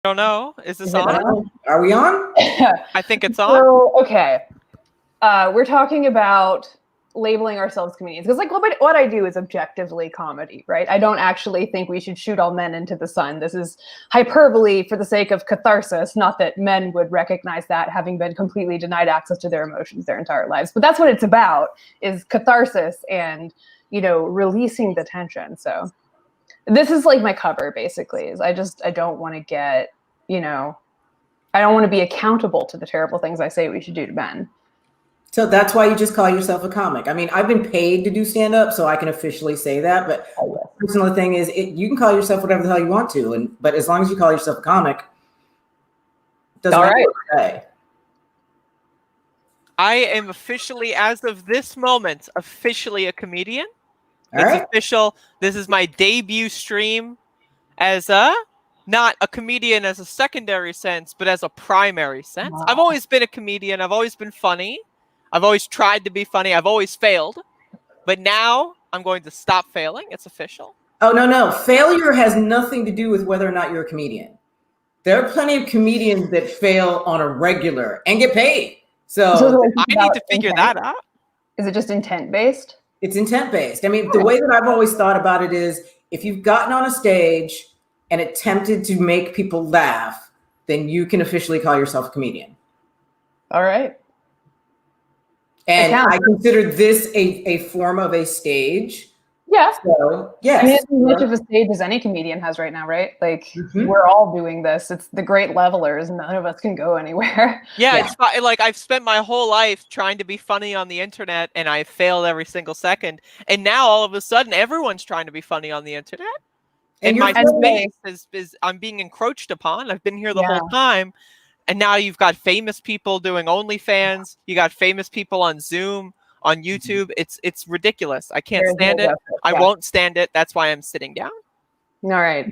don't know. Is this Is it on? on? Are we on? I think it's on. So, okay. We're talking about labeling ourselves comedians. Because like what I do is objectively comedy, right? I don't actually think we should shoot all men into the sun. This is hyperbole for the sake of catharsis, not that men would recognize that, having been completely denied access to their emotions their entire lives. But that's what it's about, is catharsis and, you know, releasing the tension. So this is like my cover, basically, is I don't want to get, you know, I don't want to be accountable to the terrible things I say we should do to men. So that's why you just call yourself a comic. I mean, I've been paid to do stand-up, so I can officially say that. But the personal thing is, you can call yourself whatever the hell you want to, but as long as you call yourself a comic, it doesn't matter what you say. I am officially, as of this moment, officially a comedian. All It's right. official. This is my debut stream as not a comedian as a secondary sense, but as a primary sense. Wow. I've always been a comedian. I've always been funny. I've always tried to be funny. I've always failed. But now I'm going to stop failing. It's official. Oh, no. Failure has nothing to do with whether or not you're a comedian. There are plenty of comedians that fail on a regular and get paid. So I need to figure that out. Is it just intent-based? It's intent-based. I mean, the way that I've always thought about it is, if you've gotten on a stage and attempted to make people laugh, then you can officially call yourself a comedian. All right. And I consider this a form of a stage. Yeah. So, yes. I mean, it's as much of a stage as any comedian has right now, right? Like, we're all doing this. It's the great levelers. None of us can go anywhere. Yeah, it's like I've spent my whole life trying to be funny on the internet, and I failed every single second. And now all of a sudden, everyone's trying to be funny on the internet. And my space is I'm being encroached upon. I've been here the whole time. And now you've got famous people doing OnlyFans. You got famous people on Zoom, on YouTube. It's ridiculous. I can't stand it. I won't stand it. That's why I'm sitting down. All right.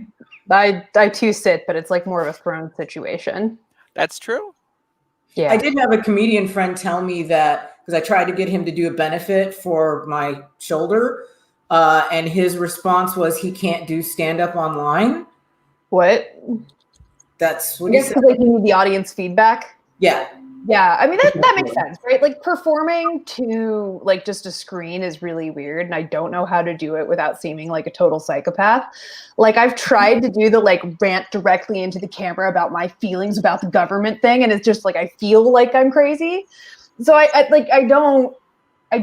I too sit, but it's like more of a throne situation. That's true. Yeah. I did have a comedian friend tell me that, because I tried to get him to do a benefit for my shoulder, and his response was he can't do stand-up online. What? That's what he said. Because like you need the audience feedback. Yeah. Yeah, I mean that makes sense, right? Like performing to like just a screen is really weird, and I don't know how to do it without seeming like a total psychopath. Like I've tried to do the like rant directly into the camera about my feelings about the government thing, and it's just like I feel like I'm crazy. So I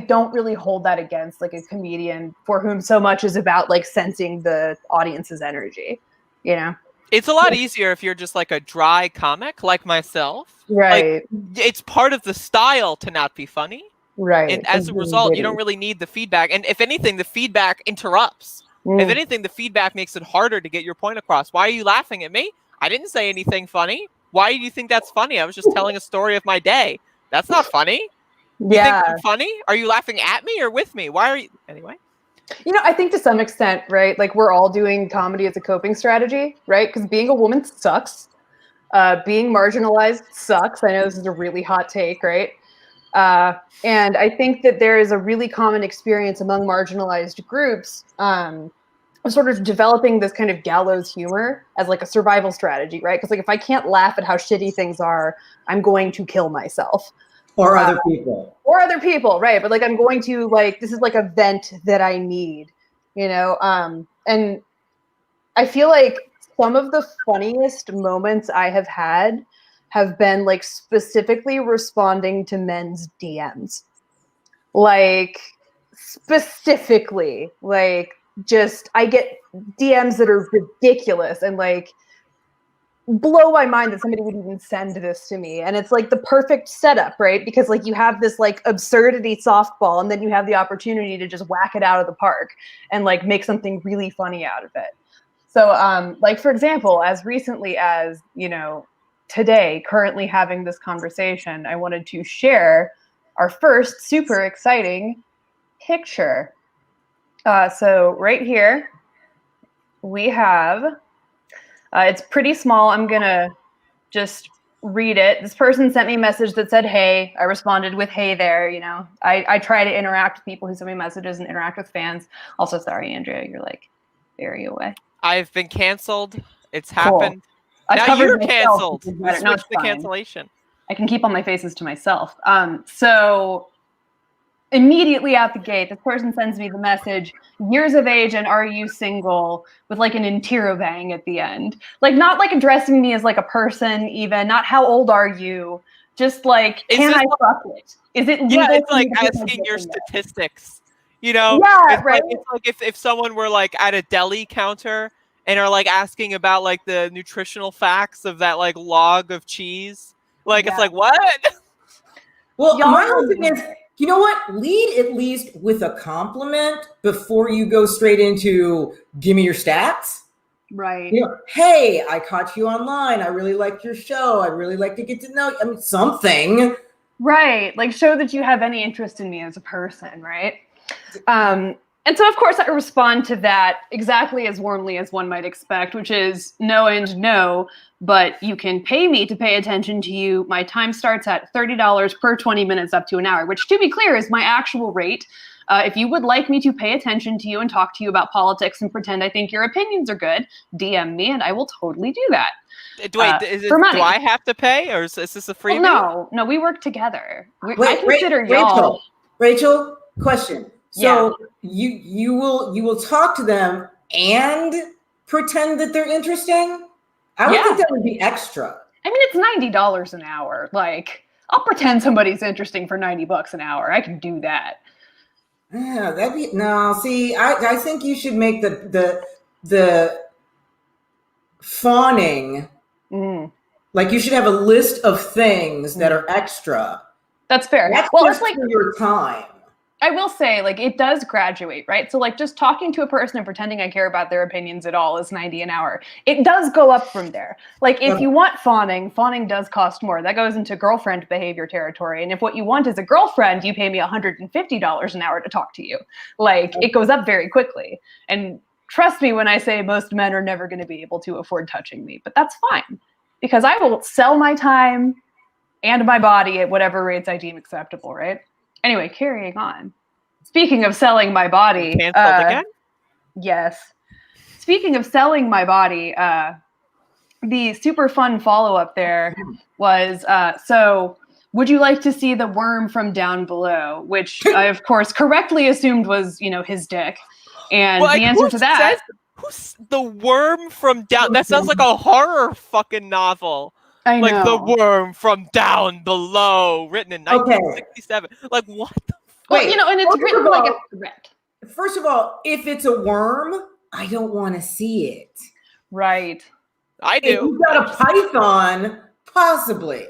don't really hold that against like a comedian for whom so much is about like sensing the audience's energy, you know? It's a lot easier if you're just like a dry comic like myself. Right. Like, it's part of the style to not be funny. Right. And as a result, you don't really need the feedback. And if anything, the feedback interrupts. If anything, the feedback makes it harder to get your point across. Why are you laughing at me? I didn't say anything funny. Why do you think that's funny? I was just telling a story of my day. That's not funny. You think I'm funny? Are you laughing at me or with me? Why are you... Anyway. You know, I think to some extent, right, like we're all doing comedy as a coping strategy, right? Because being a woman sucks. Being marginalized sucks. I know this is a really hot take, right? And I think that there is a really common experience among marginalized groups of sort of developing this kind of gallows humor as like a survival strategy, right? Because like if I can't laugh at how shitty things are, I'm going to kill myself. Or other people. Or other people, right? But like I'm going to like, this is like a vent that I need, you know? And I feel like some of the funniest moments I have been like specifically responding to men's DMs. Like specifically, like just I get DMs that are ridiculous and like blow my mind that somebody would even send this to me. And it's like the perfect setup, right? Because like you have this like absurdity softball and then you have the opportunity to just whack it out of the park and like make something really funny out of it. So like, for example, as recently as, you know, today, currently having this conversation, I wanted to share our first super exciting picture. So right here, we have, it's pretty small. I'm gonna just read it. This person sent me a message that said, hey, I responded with, hey there, you know. I try to interact with people who send me messages and interact with fans. Also, sorry, Andrea, you're like very away. I've been canceled. It's happened. Now you're myself, canceled. which is We better. No, switched it's the fine. cancellation. I can keep all my faces to myself. So immediately out the gate, this person sends me the message, years of age and are you single, with like an interrobang at the end. Like, not like addressing me as like a person even, not how old are you, just like, can I fuck it? Is it legal? Yeah, it's for me like to put my asking dick your in there? statistics. You know? Yeah, It's right. like if someone were like at a deli counter and are like asking about like the nutritional facts of that like log of cheese. Like it's like, what? Well, Y'all my whole thing is, you know what? Lead at least with a compliment before you go straight into give me your stats. Right. You know, hey, I caught you online. I really liked your show. I'd really like to get to know you. I mean, something. Right. Like, show that you have any interest in me as a person, right? And so, of course, I respond to that exactly as warmly as one might expect, which is no and no, but you can pay me to pay attention to you. My time starts at $30 per 20 minutes up to an hour, which, to be clear, is my actual rate. If you would like me to pay attention to you and talk to you about politics and pretend I think your opinions are good, DM me and I will totally do that. Wait, for money. do I have to pay, or is this a freebie? Well, no, we work together. I consider Rachel, y'all. Rachel, question. So you will talk to them and pretend that they're interesting? I would think that would be extra. I mean, it's $90 an hour. Like, I'll pretend somebody's interesting for $90 an hour. I can do that. Yeah, that'd be no. See, I think you should make the fawning. Like, you should have a list of things that are extra. That's fair. That's well, just it's like for your time. I will say, like, it does graduate, right? So, like, just talking to a person and pretending I care about their opinions at all is $90 an hour. It does go up from there. Like, if you want fawning does cost more. That goes into girlfriend behavior territory. And if what you want is a girlfriend, you pay me $150 an hour to talk to you. Like, it goes up very quickly. And trust me when I say most men are never going to be able to afford touching me, but that's fine because I will sell my time and my body at whatever rates I deem acceptable, right? Anyway, carrying on. Speaking of selling my body. Canceled again? Yes. Speaking of selling my body, the super fun follow-up there was, so would you like to see the worm from down below? Which I, of course, correctly assumed was, his dick. And the answer to that... Who's the worm from down... That sounds like a horror fucking novel. I know. Like the worm from down below, written in 1967. Like, what the fuck? Well, and it's written like a threat. First of all, if it's a worm, I don't want to see it. Right. I do. If you got a python, possibly.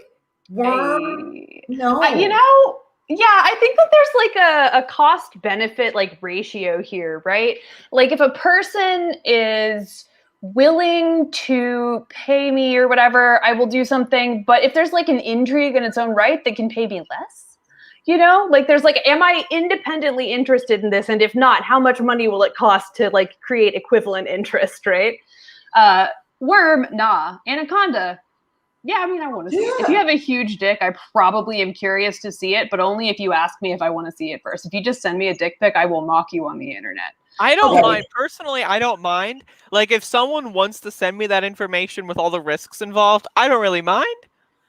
Worm? No. Yeah, I think that there's like a cost benefit like ratio here, right? Like if a person is willing to pay me or whatever, I will do something. But if there's like an intrigue in its own right that can pay me less, like there's like, am I independently interested in this? And if not, how much money will it cost to like create equivalent interest, right? Worm, nah. Anaconda, yeah, I mean, I want to see it. If you have a huge dick, I probably am curious to see it, but only if you ask me if I want to see it first. If you just send me a dick pic, I will mock you on the internet. I don't mind. Personally, I don't mind. Like, if someone wants to send me that information with all the risks involved, I don't really mind.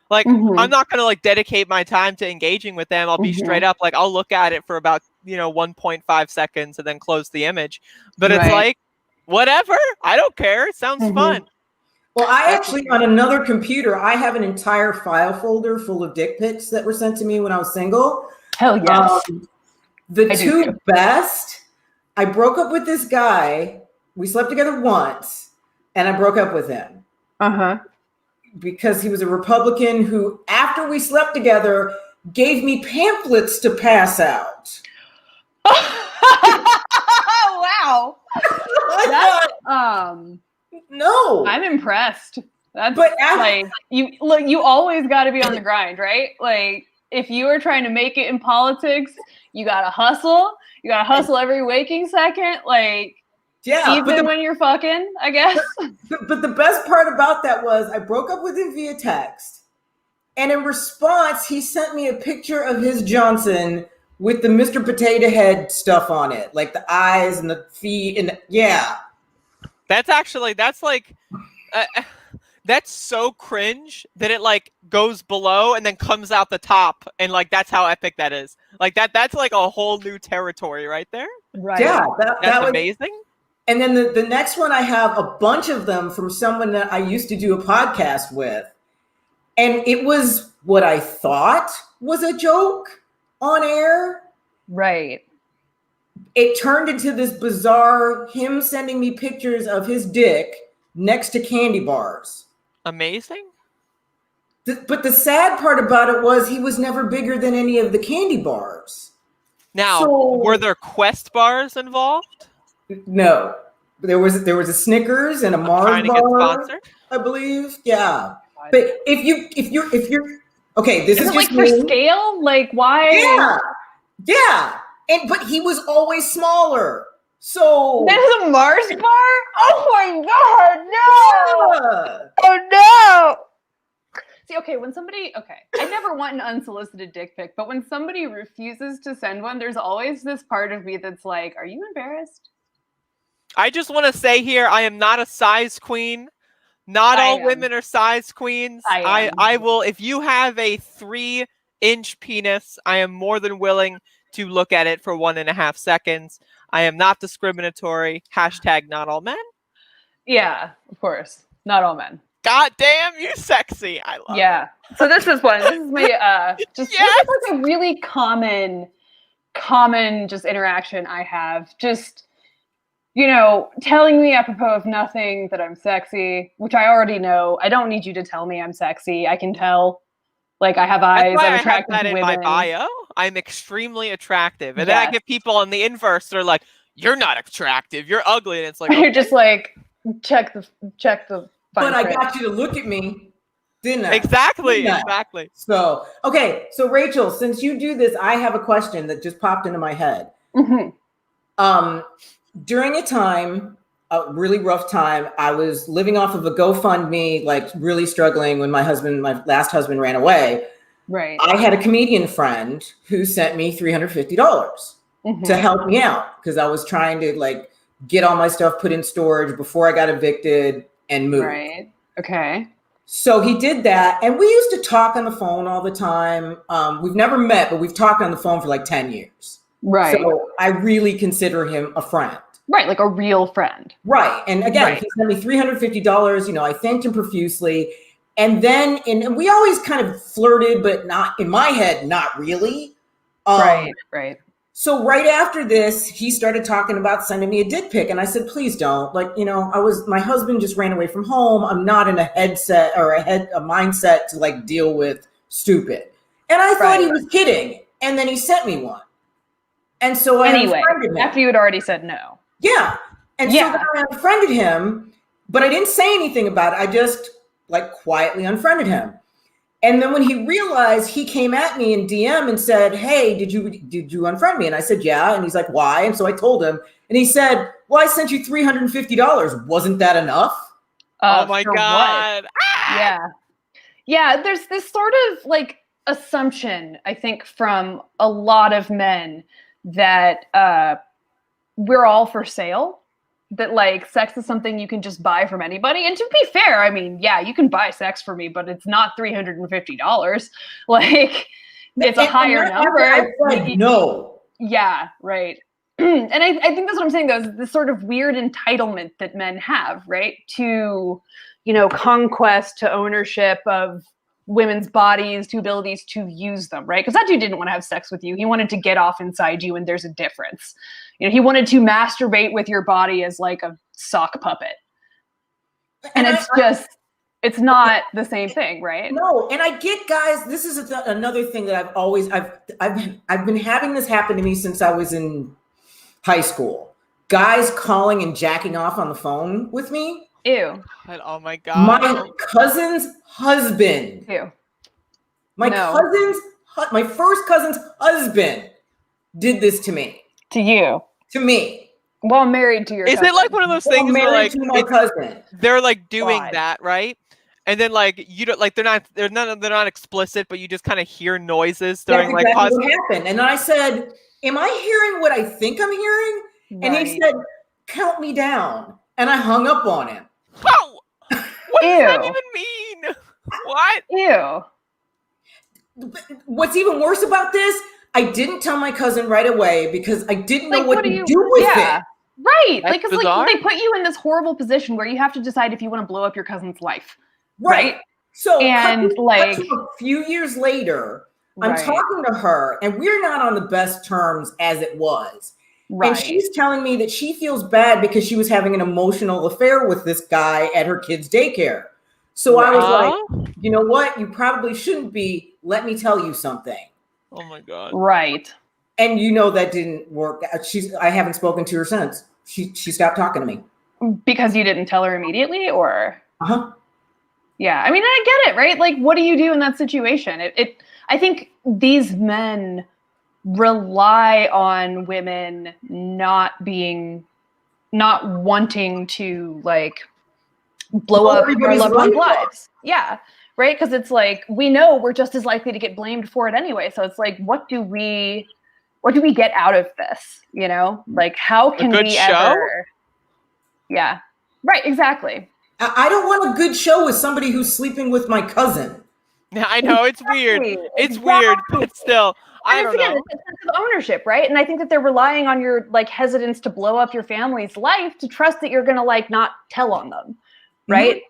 Like, I'm not going to, like, dedicate my time to engaging with them. I'll be straight up. Like, I'll look at it for about, 1.5 seconds and then close the image. But it's like, whatever. I don't care. It sounds fun. Well, I actually, on another computer, I have an entire file folder full of dick pics that were sent to me when I was single. Hell yes. The two best... I broke up with this guy. We slept together once, and I broke up with him. Because he was a Republican who, after we slept together, gave me pamphlets to pass out. Wow. No. I'm impressed. Like you always got to be on the grind, right? Like if you are trying to make it in politics, you got to hustle. You got to hustle every waking second. Like, even when you're fucking, I guess. But the best part about that was I broke up with him via text. And in response, he sent me a picture of his Johnson with the Mr. Potato Head stuff on it. Like the eyes and the feet. And that's like, That's so cringe that it like goes below and then comes out the top, and like that's how epic that is. Like that's like a whole new territory right there. Right. Yeah, That's amazing. And then the next one, I have a bunch of them from someone that I used to do a podcast with. And it was what I thought was a joke on air. Right. It turned into this bizarre him sending me pictures of his dick next to candy bars. Amazing. But the sad part about it was he was never bigger than any of the candy bars. Now, were there Quest bars involved? No. There was a Snickers and a Mars bar, I believe. Yeah. But if you're okay, this is just like for scale? Like why? Yeah. Yeah. But he was always smaller. So there's a Mars bar? Oh my god, no! Yeah. Oh no! See, okay, I never want an unsolicited dick pic, but when somebody refuses to send one, there's always this part of me that's like, are you embarrassed? I just want to say here, I am not a size queen. Not all women are size queens. I will, if you have a 3-inch penis, I am more than willing to look at it for 1.5 seconds. I am not discriminatory. # not all men. Yeah, of course. Not all men. God damn, you sexy. I love it. So this is one. This is my this is like a really common just interaction I have. Just, you know, telling me apropos of nothing that I'm sexy, which I already know. I don't need you to tell me I'm sexy. I can tell. Like, I have eyes. I'm attracted to women. In my bio. I'm extremely attractive. And then I get people on the inverse. They're like, you're not attractive. You're ugly. And it's like, you're just like, check the but I got you to look at me, didn't I? Exactly. So, okay. So Rachel, since you do this, I have a question that just popped into my head. Mm-hmm. During a really rough time, I was living off of a GoFundMe, like really struggling when my last husband ran away. Right. I had a comedian friend who sent me $350 to help me out because I was trying to like get all my stuff put in storage before I got evicted and moved. Right. Okay. So he did that. And we used to talk on the phone all the time. We've never met, but we've talked on the phone for like 10 years. Right. So I really consider him a friend. Right, like a real friend. Right. And again, he sent me $350. You know, I thanked him profusely. And then, and we always kind of flirted, but not in my head, not really. Right. So right after this, he started talking about sending me a dick pic. And I said, please don't. Like, you know, my husband just ran away from home. I'm not in a headset or a mindset to like deal with stupid. And I thought he was kidding. And then he sent me one. And so I unfriended him. After you had already said no. Yeah. And so then I unfriended him, but I didn't say anything about it. I just like quietly unfriended him. And then when he realized, he came at me in DM and said, hey, did you unfriend me? And I said, yeah. And he's like, why? And so I told him, and he said, well, I sent you $350. Wasn't that enough? Oh my God. Ah! Yeah. There's this sort of like assumption, I think, from a lot of men that we're all for sale, that like sex is something you can just buy from anybody. And to be fair, I mean, yeah, you can buy sex for me, but it's not $350. Like, it's a higher number. No. Yeah, right. And I think that's what I'm saying, though, is this sort of weird entitlement that men have, right? To, you know, conquest, to ownership of women's bodies, to abilities to use them, right? Because that dude didn't want to have sex with you. He wanted to get off inside you, and there's a difference. You know, he wanted to masturbate with your body as like a sock puppet. And it's not the same thing, right? No, and I get, guys, this is another thing that I've been having this happen to me since I was in high school. Guys calling and jacking off on the phone with me. Ew. Oh my God. My cousin's husband. Ew. My first cousin's husband did this to me. To you. To me. Well, I'm married to your cousin. Is it like one of those things where like my cousin. They're like doing that, right? And then like you don't like they're not explicit, but you just kind of hear noises during what happened. And I said, am I hearing what I think I'm hearing? Right. And he said, count me down. And I hung up on him. Oh, What does that even mean? What? Ew. What's even worse about this, I didn't tell my cousin right away because I didn't know what to do with it. Right. That's because bizarre. they put you in this horrible position where you have to decide if you want to blow up your cousin's life. Right. So and cut to a few years later, I'm Right. talking to her and we're not on the best terms as it was. Right. And she's telling me that she feels bad because she was having an emotional affair with this guy at her kid's daycare. So I was like, you know what? You probably shouldn't be. Let me tell you something. Oh my God. Right. And you know that didn't work. I haven't spoken to her since. She stopped talking to me. Because you didn't tell her immediately, or? Uh-huh. Yeah. I mean, I get it, right? Like, what do you do in that situation? I think these men rely on women not wanting to like blow up their loved ones' lives. Yeah. Right. Because it's like, we know we're just as likely to get blamed for it anyway. So it's like, what do we get out of this? You know, like how can we ever? Yeah. Right. Exactly. I don't want a good show with somebody who's sleeping with my cousin. Yeah, I know it's weird. It's weird, but still, I don't know. It's a sense of ownership, right? And I think that they're relying on your like hesitance to blow up your family's life to trust that you're gonna like not tell on them, right?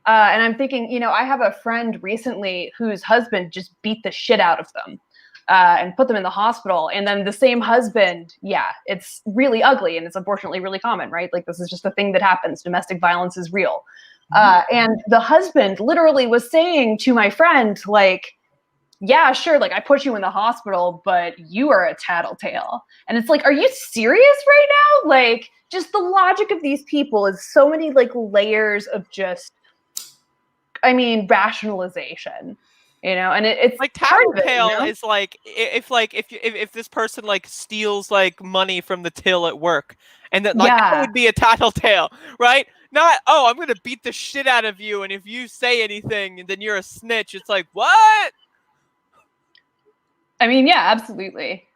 And I'm thinking, you know, I have a friend recently whose husband just beat the shit out of them and put them in the hospital. And then the same husband, yeah, it's really ugly and it's unfortunately really common, right? Like this is just a thing that happens. Domestic violence is real. And the husband literally was saying to my friend, like, yeah, sure, like I put you in the hospital, but you are a tattletale. And it's like, are you serious right now? Like, just the logic of these people is so many like layers of just, I mean, rationalization, you know, and it's like tattletale is like if this person like steals like money from the till at work, and that would be a tattletale, right? Not, oh, I'm gonna beat the shit out of you, and if you say anything, then you're a snitch. It's like, what? I mean, yeah, absolutely.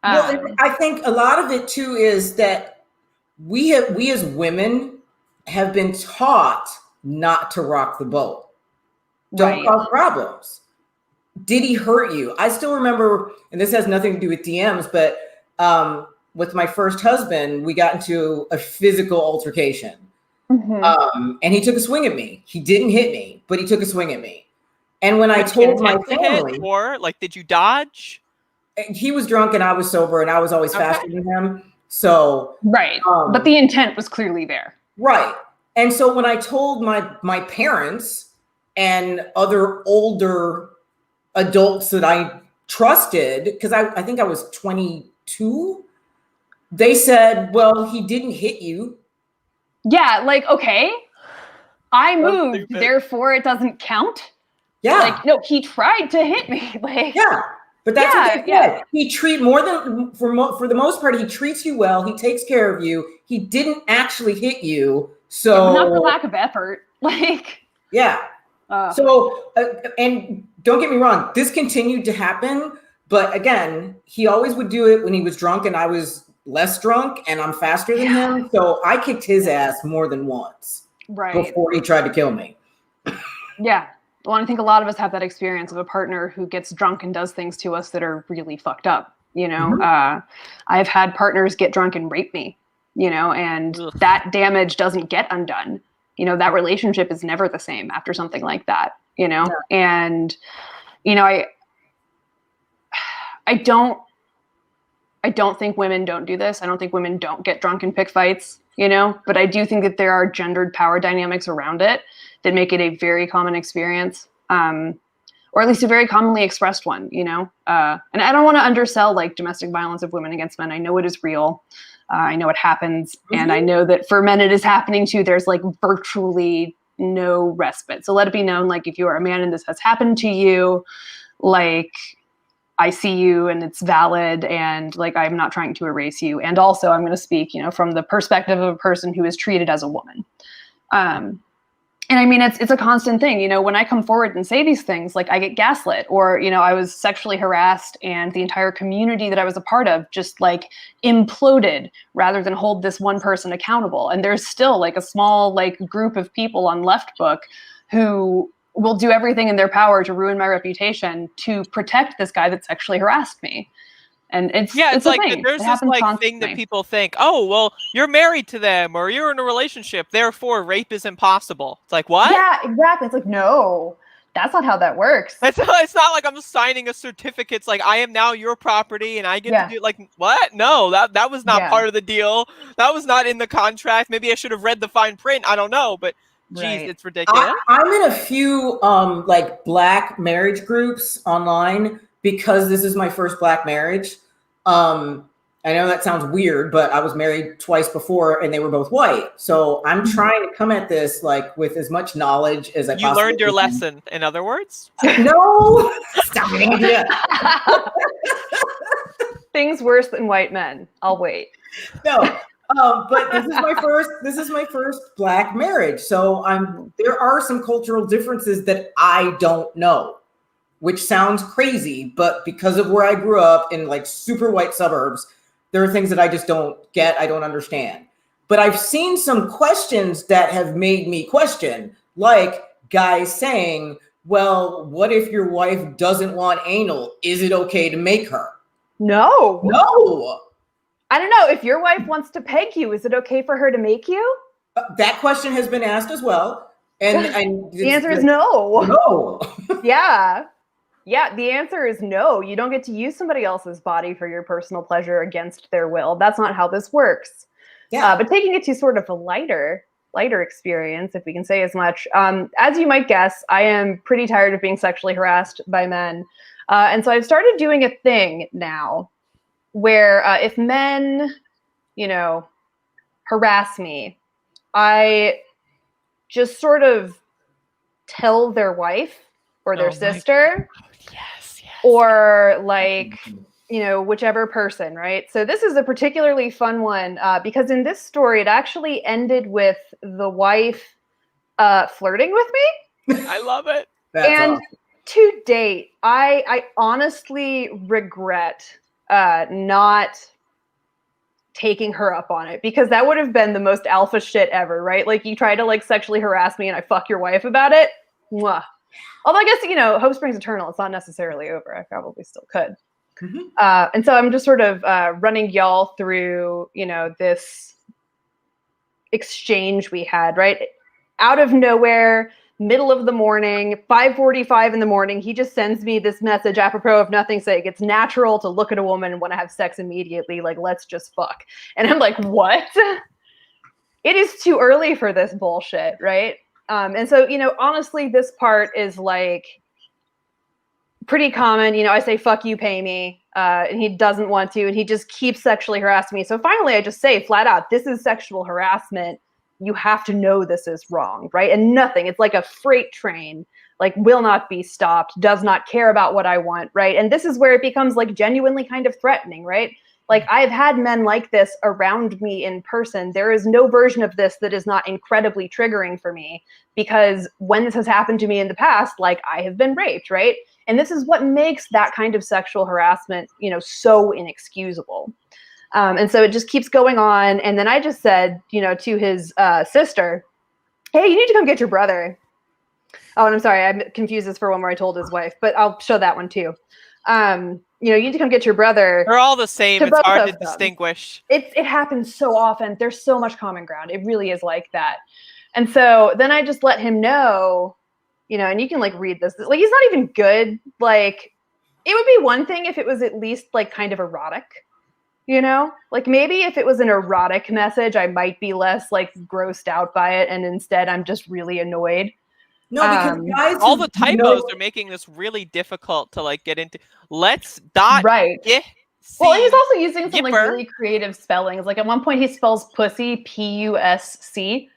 Well, I think a lot of it too is that we as women have been taught not to rock the boat. Don't cause problems. Did he hurt you? I still remember, and this has nothing to do with DMs, but with my first husband, we got into a physical altercation. And he took a swing at me. He didn't hit me, but he took a swing at me. And when I told my family, or like, did you dodge? He was drunk and I was sober, and I was always faster than him. So but the intent was clearly there. Right. And so when I told my parents and other older adults that I trusted, because I think I was 22, they said, well, he didn't hit you. Yeah, like, okay, I moved, therefore it doesn't count. Yeah. Like, no, he tried to hit me. Like, yeah. But that's what they said. He for the most part, he treats you well. He takes care of you. He didn't actually hit you. So not for lack of effort. Like, yeah. So, and don't get me wrong, this continued to happen. But again, he always would do it when he was drunk and I was less drunk and I'm faster than him. So I kicked his ass more than once before he tried to kill me. Yeah. Well, I think a lot of us have that experience of a partner who gets drunk and does things to us that are really fucked up. You know, I've had partners get drunk and rape me, you know, and that damage doesn't get undone. You know, that relationship is never the same after something like that, you know? And, you know, I don't think women don't do this. I don't think women don't get drunk and pick fights, you know, but I do think that there are gendered power dynamics around it that make it a very common experience, or at least a very commonly expressed one, you know? And I don't want to undersell like domestic violence of women against men. I know it is real. I know it happens. And I know that for men it is happening too. There's like virtually no respite. So let it be known, like if you are a man and this has happened to you, like I see you and it's valid, and like I'm not trying to erase you. And also I'm going to speak, you know, from the perspective of a person who is treated as a woman. And I mean, it's a constant thing, you know, when I come forward and say these things, like I get gaslit, or, you know, I was sexually harassed and the entire community that I was a part of just like imploded rather than hold this one person accountable. And there's still like a small like group of people on Left Book who will do everything in their power to ruin my reputation to protect this guy that sexually harassed me. And it's like thing. there's this like thing that people think, oh, well, you're married to them or you're in a relationship, therefore rape is impossible. It's like, what? Yeah, exactly. It's like, no, that's not how that works. It's not like I'm signing a certificate. It's like I am now your property and I get to do like what? No, that was not part of the deal. That was not in the contract. Maybe I should have read the fine print. I don't know, but geez, it's ridiculous. I'm in a few like Black marriage groups online because this is my first Black marriage. I know that sounds weird, but I was married twice before and they were both white. So I'm trying to come at this like with as much knowledge as I possibly can. You learned your lesson, in other words? No! Stop it. Things worse than white men. I'll wait. No. But this is my first Black marriage. So there are some cultural differences that I don't know, which sounds crazy, but because of where I grew up in like super white suburbs, there are things that I just don't get, I don't understand. But I've seen some questions that have made me question, like guys saying, well, what if your wife doesn't want anal? Is it okay to make her? No. I don't know. If your wife wants to peg you, is it okay for her to make you? That question has been asked as well. And the answer is no. No. Yeah, the answer is no. You don't get to use somebody else's body for your personal pleasure against their will. That's not how this works. Yeah. But taking it to sort of a lighter experience, if we can say as much, as you might guess, I am pretty tired of being sexually harassed by men. And so I've started doing a thing now where if men, harass me, I just sort of tell their wife or their sister. Yes. Or like, whichever person, right? So this is a particularly fun one because in this story, it actually ended with the wife flirting with me. I love it. And awesome. To date, I honestly regret not taking her up on it because that would have been the most alpha shit ever, right? Like you try to like sexually harass me and I fuck your wife about it. Mwah. Although I guess, hope springs eternal. It's not necessarily over. I probably still could. Mm-hmm. And so I'm just sort of running y'all through, this exchange we had, right? Out of nowhere, middle of the morning, 5:45 in the morning, he just sends me this message apropos of nothing, saying it's natural to look at a woman and want to have sex immediately. Like, let's just fuck. And I'm like, what? It is too early for this bullshit, right? And so, honestly, this part is like pretty common. I say, fuck you, pay me. And he doesn't want to, and he just keeps sexually harassing me. So finally, I just say flat out, this is sexual harassment. You have to know this is wrong, right? And nothing. It's like a freight train, like will not be stopped, does not care about what I want, right? And this is where it becomes like genuinely kind of threatening, right? Like I've had men like this around me in person. There is no version of this that is not incredibly triggering for me because when this has happened to me in the past, like I have been raped, right? And this is what makes that kind of sexual harassment, so inexcusable. And so it just keeps going on. And then I just said, to his sister, hey, you need to come get your brother. Oh, and I'm sorry, I confused this for one where I told his wife, but I'll show that one too. You need to come get your brother. They're all the same. It's hard to distinguish. It happens so often. There's so much common ground. It really is like that. And so then I just let him know, and you can like read this. Like he's not even good. Like it would be one thing if it was at least like kind of erotic, like maybe if it was an erotic message, I might be less like grossed out by it. And instead I'm just really annoyed. No, because guys, all the typos are making this really difficult to like get into. Let's dot. Right. Well, and he's also using some like really creative spellings. Like at one point he spells pussy, P-U-S-C.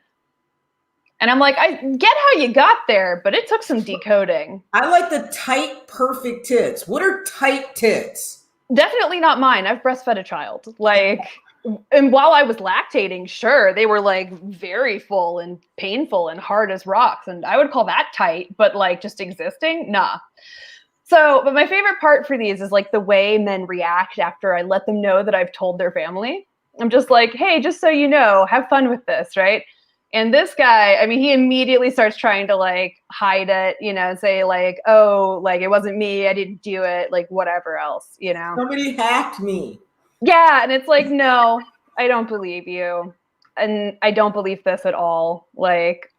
And I'm like, I get how you got there, but it took some decoding. I like the tight, perfect tits. What are tight tits? Definitely not mine. I've breastfed a child. Like, and while I was lactating, sure, they were like very full and painful and hard as rocks. And I would call that tight, but like just existing, nah. So, but my favorite part for these is like the way men react after I let them know that I've told their family. I'm just like, hey, just so you know, have fun with this, right? And this guy, I mean, he immediately starts trying to like hide it, you know, say like, oh, like it wasn't me, I didn't do it, like whatever else, you know. Somebody hacked me. Yeah, and it's like, no, I don't believe you. And I don't believe this at all. Like,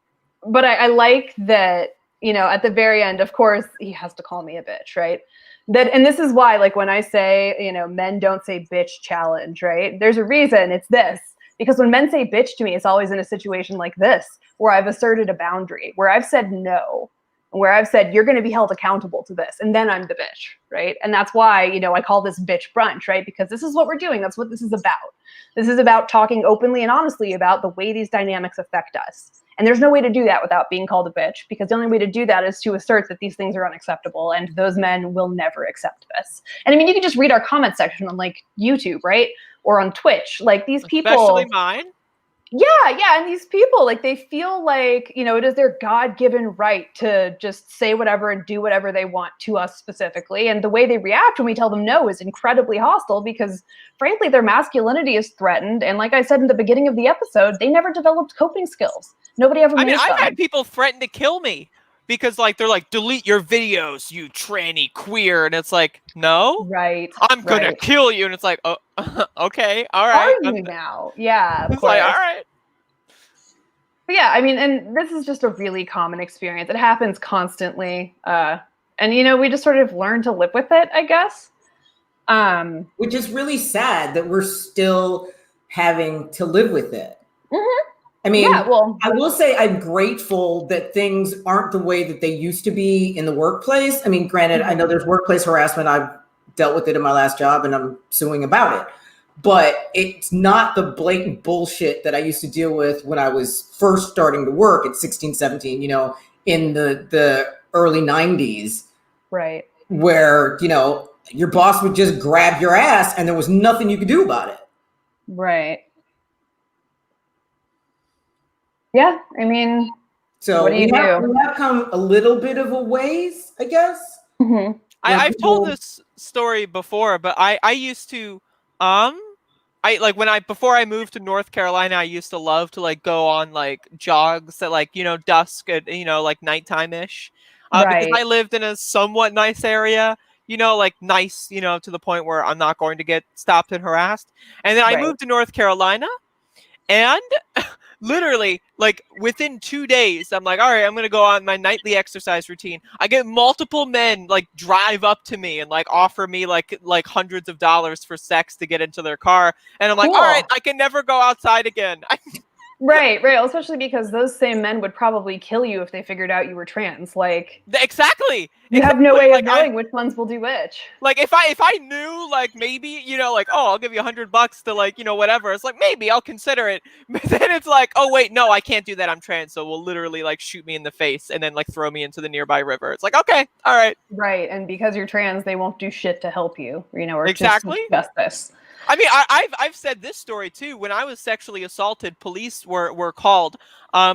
but I like that, you know, at the very end, of course, he has to call me a bitch, right? That, and this is why, like when I say, you know, men don't say bitch challenge, right? There's a reason, it's this. Because when men say bitch to me, it's always in a situation like this, where I've asserted a boundary, where I've said no, where I've said, you're going to be held accountable to this. And then I'm the bitch, right? And that's why, you know, I call this bitch brunch, right? Because this is what we're doing. That's what this is about. This is about talking openly and honestly about the way these dynamics affect us. And there's no way to do that without being called a bitch, because the only way to do that is to assert that these things are unacceptable and those men will never accept this. And I mean, you can just read our comment section on like YouTube, right? Or on Twitch. Like these people, especially mine. Yeah, and these people, like they feel like, you know, it is their God-given right to just say whatever and do whatever they want to us specifically. And the way they react when we tell them no is incredibly hostile because, frankly, their masculinity is threatened. And like I said in the beginning of the episode, they never developed coping skills. Nobody ever made them. I've had people threaten to kill me because, like, they're like, delete your videos, you tranny queer. And it's like, no, right, I'm going to kill you. And it's like, oh, okay, all right. Are you now? Yeah, of it's course. like, all right. But yeah, I mean, and this is just a really common experience. It happens constantly. And, you know, we just sort of learn to live with it, I guess. Which is really sad that we're still having to live with it. Mm-hmm. I mean, yeah, well, I will say I'm grateful that things aren't the way that they used to be in the workplace. I mean, granted, I know there's workplace harassment. I've dealt with it in my last job and I'm suing about it. But it's not the blatant bullshit that I used to deal with when I was first starting to work at 16, 17, you know, in the early 90s. Right. Where, you know, your boss would just grab your ass and there was nothing you could do about it. Right. Yeah, I mean, so what do you do? We have come a little bit of a ways, I guess. Mm-hmm. I've told this story before, but I used to, before I moved to North Carolina, I used to love to like go on like jogs at like, you know, dusk at, you know, like nighttime-ish. Because I lived in a somewhat nice area, you know, like nice, you know, to the point where I'm not going to get stopped and harassed. And then I moved to North Carolina and literally like within 2 days, I'm like, all right, I'm going to go on my nightly exercise routine. I get multiple men like drive up to me and like offer me like hundreds of dollars for sex to get into their car. And I'm like, all right, I can never go outside again. Right. Especially because those same men would probably kill you if they figured out you were trans. Like exactly. You have no way of knowing which ones will do which. Like if I knew like maybe, you know, like, oh, I'll give you $100 to like, you know, whatever. It's like, maybe I'll consider it. But then it's like, oh wait, no, I can't do that. I'm trans. So we'll literally like shoot me in the face and then like throw me into the nearby river. It's like, okay, all right. Right. And because you're trans, they won't do shit to help you, you know, or exactly. just this. I mean, I've said this story too. When I was sexually assaulted, police were called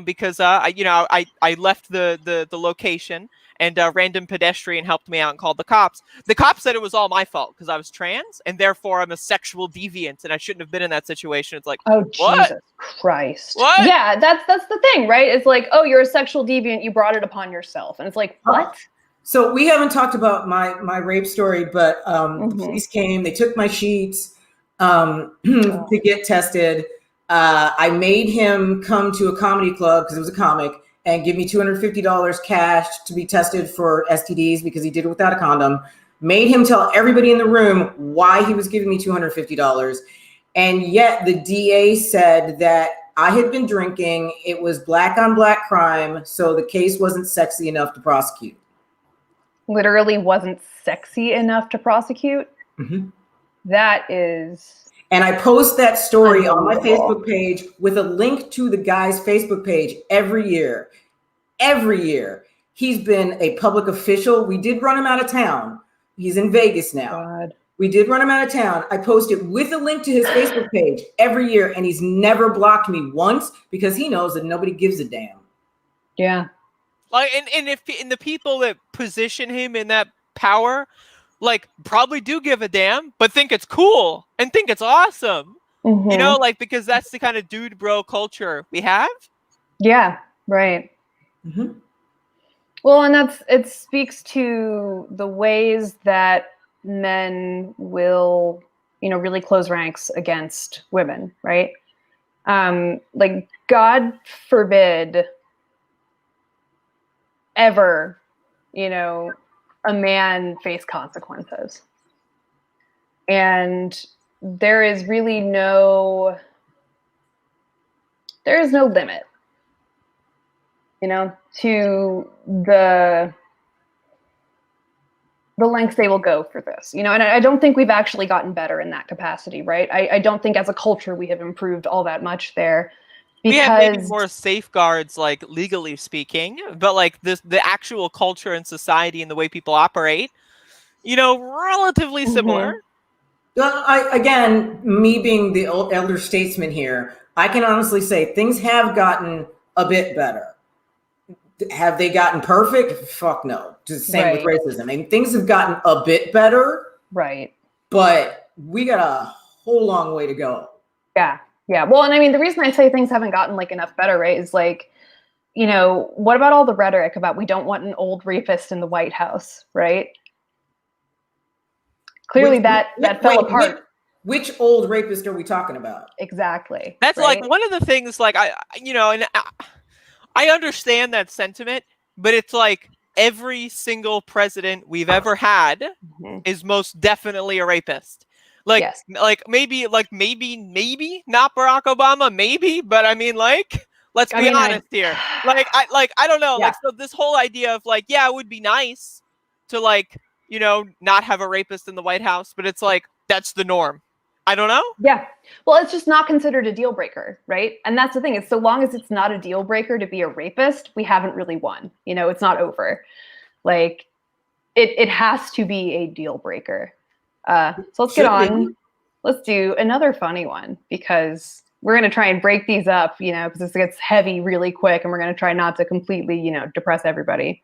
because I left the location and a random pedestrian helped me out and called the cops. The cops said it was all my fault because I was trans and therefore I'm a sexual deviant and I shouldn't have been in that situation. It's like, oh, what? Jesus Christ. What? Yeah, that's the thing, right? It's like, oh, you're a sexual deviant. You brought it upon yourself. And it's like, what? So we haven't talked about my rape story, but the police came, they took my sheets to get tested. I made him come to a comedy club because it was a comic and give me $250 cash to be tested for STDs because he did it without a condom. Made him tell everybody in the room why he was giving me $250. And yet the DA said that I had been drinking. It was black on black crime. So the case wasn't sexy enough to prosecute. Literally wasn't sexy enough to prosecute. Mm-hmm. That is. And I post that story on my Facebook page with a link to the guy's Facebook page every year. Every year. He's been a public official. We did run him out of town. He's in Vegas now. God. We did run him out of town. I post it with a link to his Facebook page every year. And he's never blocked me once because he knows that nobody gives a damn. Yeah. Like, and the people that position him in that power, like, probably do give a damn, but think it's cool and think it's awesome. You know, like, because that's the kind of dude bro culture we have. Yeah, right. Mm-hmm. Well, and it speaks to the ways that men will, really close ranks against women, right? Like, God forbid ever, a man face consequences. And there is really there is no limit, to the lengths they will go for this, and I don't think we've actually gotten better in that capacity, right? I don't think as a culture we have improved all that much there, We have maybe because more safeguards, like legally speaking, but like the actual culture and society and the way people operate, relatively similar. Well, again, me being the elder statesman here, I can honestly say things have gotten a bit better. Have they gotten perfect? Fuck no. Just same with racism. I mean, things have gotten a bit better, right? But we got a whole long way to go. Yeah. Well, and I mean, the reason I say things haven't gotten like enough better, right, is like, what about all the rhetoric about we don't want an old rapist in the White House, right? Clearly that fell apart. Which old rapist are we talking about? Exactly. That's right? Like one of the things, like and I understand that sentiment, but it's like every single president we've ever had is most definitely a rapist. Like, yes. maybe not Barack Obama, maybe, but I mean, like, let's be honest here. Like, I don't know. Yeah. Like, so this whole idea of like, yeah, it would be nice to like, not have a rapist in the White House, but it's like, that's the norm. I don't know. Yeah. Well, it's just not considered a deal breaker, right? And that's the thing. It's so long as it's not a deal breaker to be a rapist, we haven't really won. It's not over. Like, it has to be a deal breaker. So let's get on. Let's do another funny one, because we're going to try and break these up, because this gets heavy really quick, and we're going to try not to completely, depress everybody.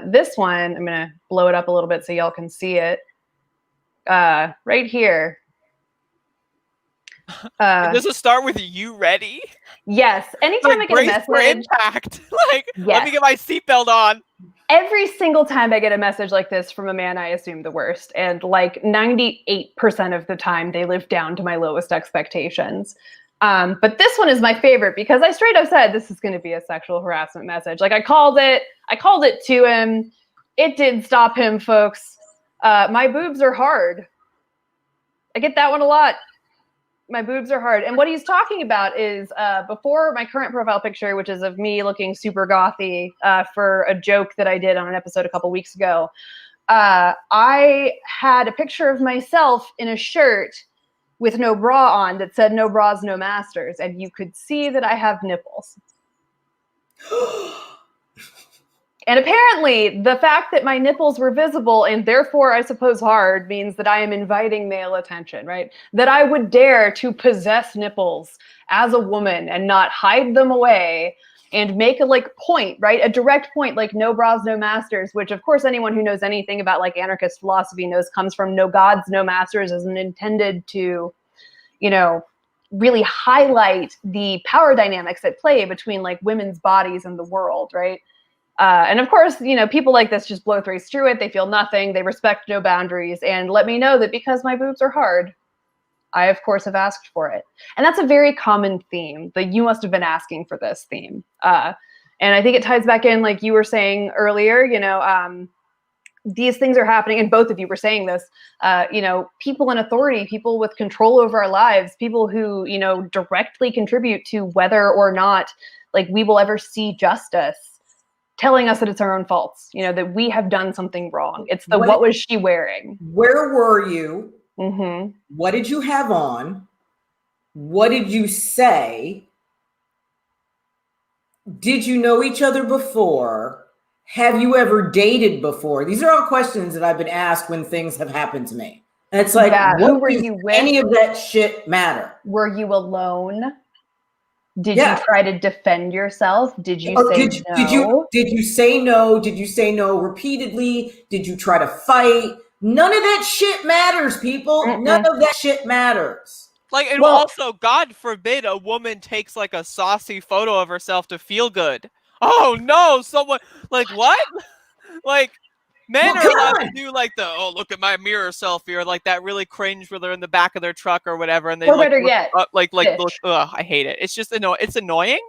This one, I'm going to blow it up a little bit so y'all can see it. Right here. Does it start with "you ready"? Yes. Anytime like, I get a message for impact, like, yes. Let me get my seatbelt on. Every single time I get a message like this from a man, I assume the worst. And like 98% of the time, they live down to my lowest expectations. But this one is my favorite, because I straight up said this is going to be a sexual harassment message. Like, I called it to him. It did stop him, folks. My boobs are hard. I get that one a lot. My boobs are hard. And what he's talking about is before my current profile picture, which is of me looking super gothy for a joke that I did on an episode a couple weeks ago, I had a picture of myself in a shirt with no bra on that said "No bras, no masters." And you could see that I have nipples. And apparently the fact that my nipples were visible and therefore I suppose hard means that I am inviting male attention, right? That I would dare to possess nipples as a woman and not hide them away and make a point, right? A direct point, like "No bras, no masters," which of course anyone who knows anything about like anarchist philosophy knows comes from "no gods, no masters" as intended to, really highlight the power dynamics at play between like women's bodies and the world, right? And of course, people like this just blow through it. They feel nothing. They respect no boundaries, and let me know that because my boobs are hard, I, of course, have asked for it. And that's a very common theme, the "you must have been asking for this" theme. And I think it ties back in, like you were saying earlier, these things are happening, and both of you were saying this, people in authority, people with control over our lives, people who, directly contribute to whether or not, like, we will ever see justice, telling us that it's our own faults, that we have done something wrong. It's the what was she wearing? Where were you? Mm-hmm. What did you have on? What did you say? Did you know each other before? Have you ever dated before? These are all questions that I've been asked when things have happened to me. And it's like, who were you with? Any of that shit matter? Were you alone? Did you try to defend yourself? Did you say no? Did you say no? Did you say no repeatedly? Did you try to fight? None of that shit matters, people. None of that shit matters. Like, and Well- also, God forbid a woman takes like a saucy photo of herself to feel good. Oh no, someone like what? Like, men Well, are come allowed on. to do like the look at my mirror selfie, or like that really cringe where they're in the back of their truck or whatever, and they Or like better look yet, up, like fish. look. Ugh, I hate it. It's just it's annoying.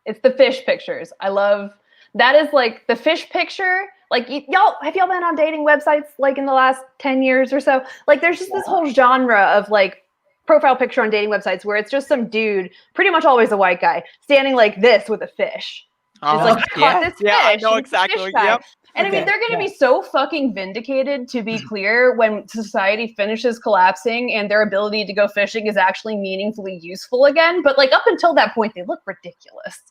It's the fish pictures. I love that. Is like the fish picture. Like y'all, have y'all been on dating websites like in the last 10 years or so? Like there's just this whole genre of like profile picture on dating websites where it's just some dude, pretty much always a white guy, standing like this with a fish. Just like, I caught this fish. Yeah, I know and it's a exactly. fish guy. Yep. And I mean, they're going to be so fucking vindicated, to be clear, when society finishes collapsing and their ability to go fishing is actually meaningfully useful again. But like up until that point, they look ridiculous.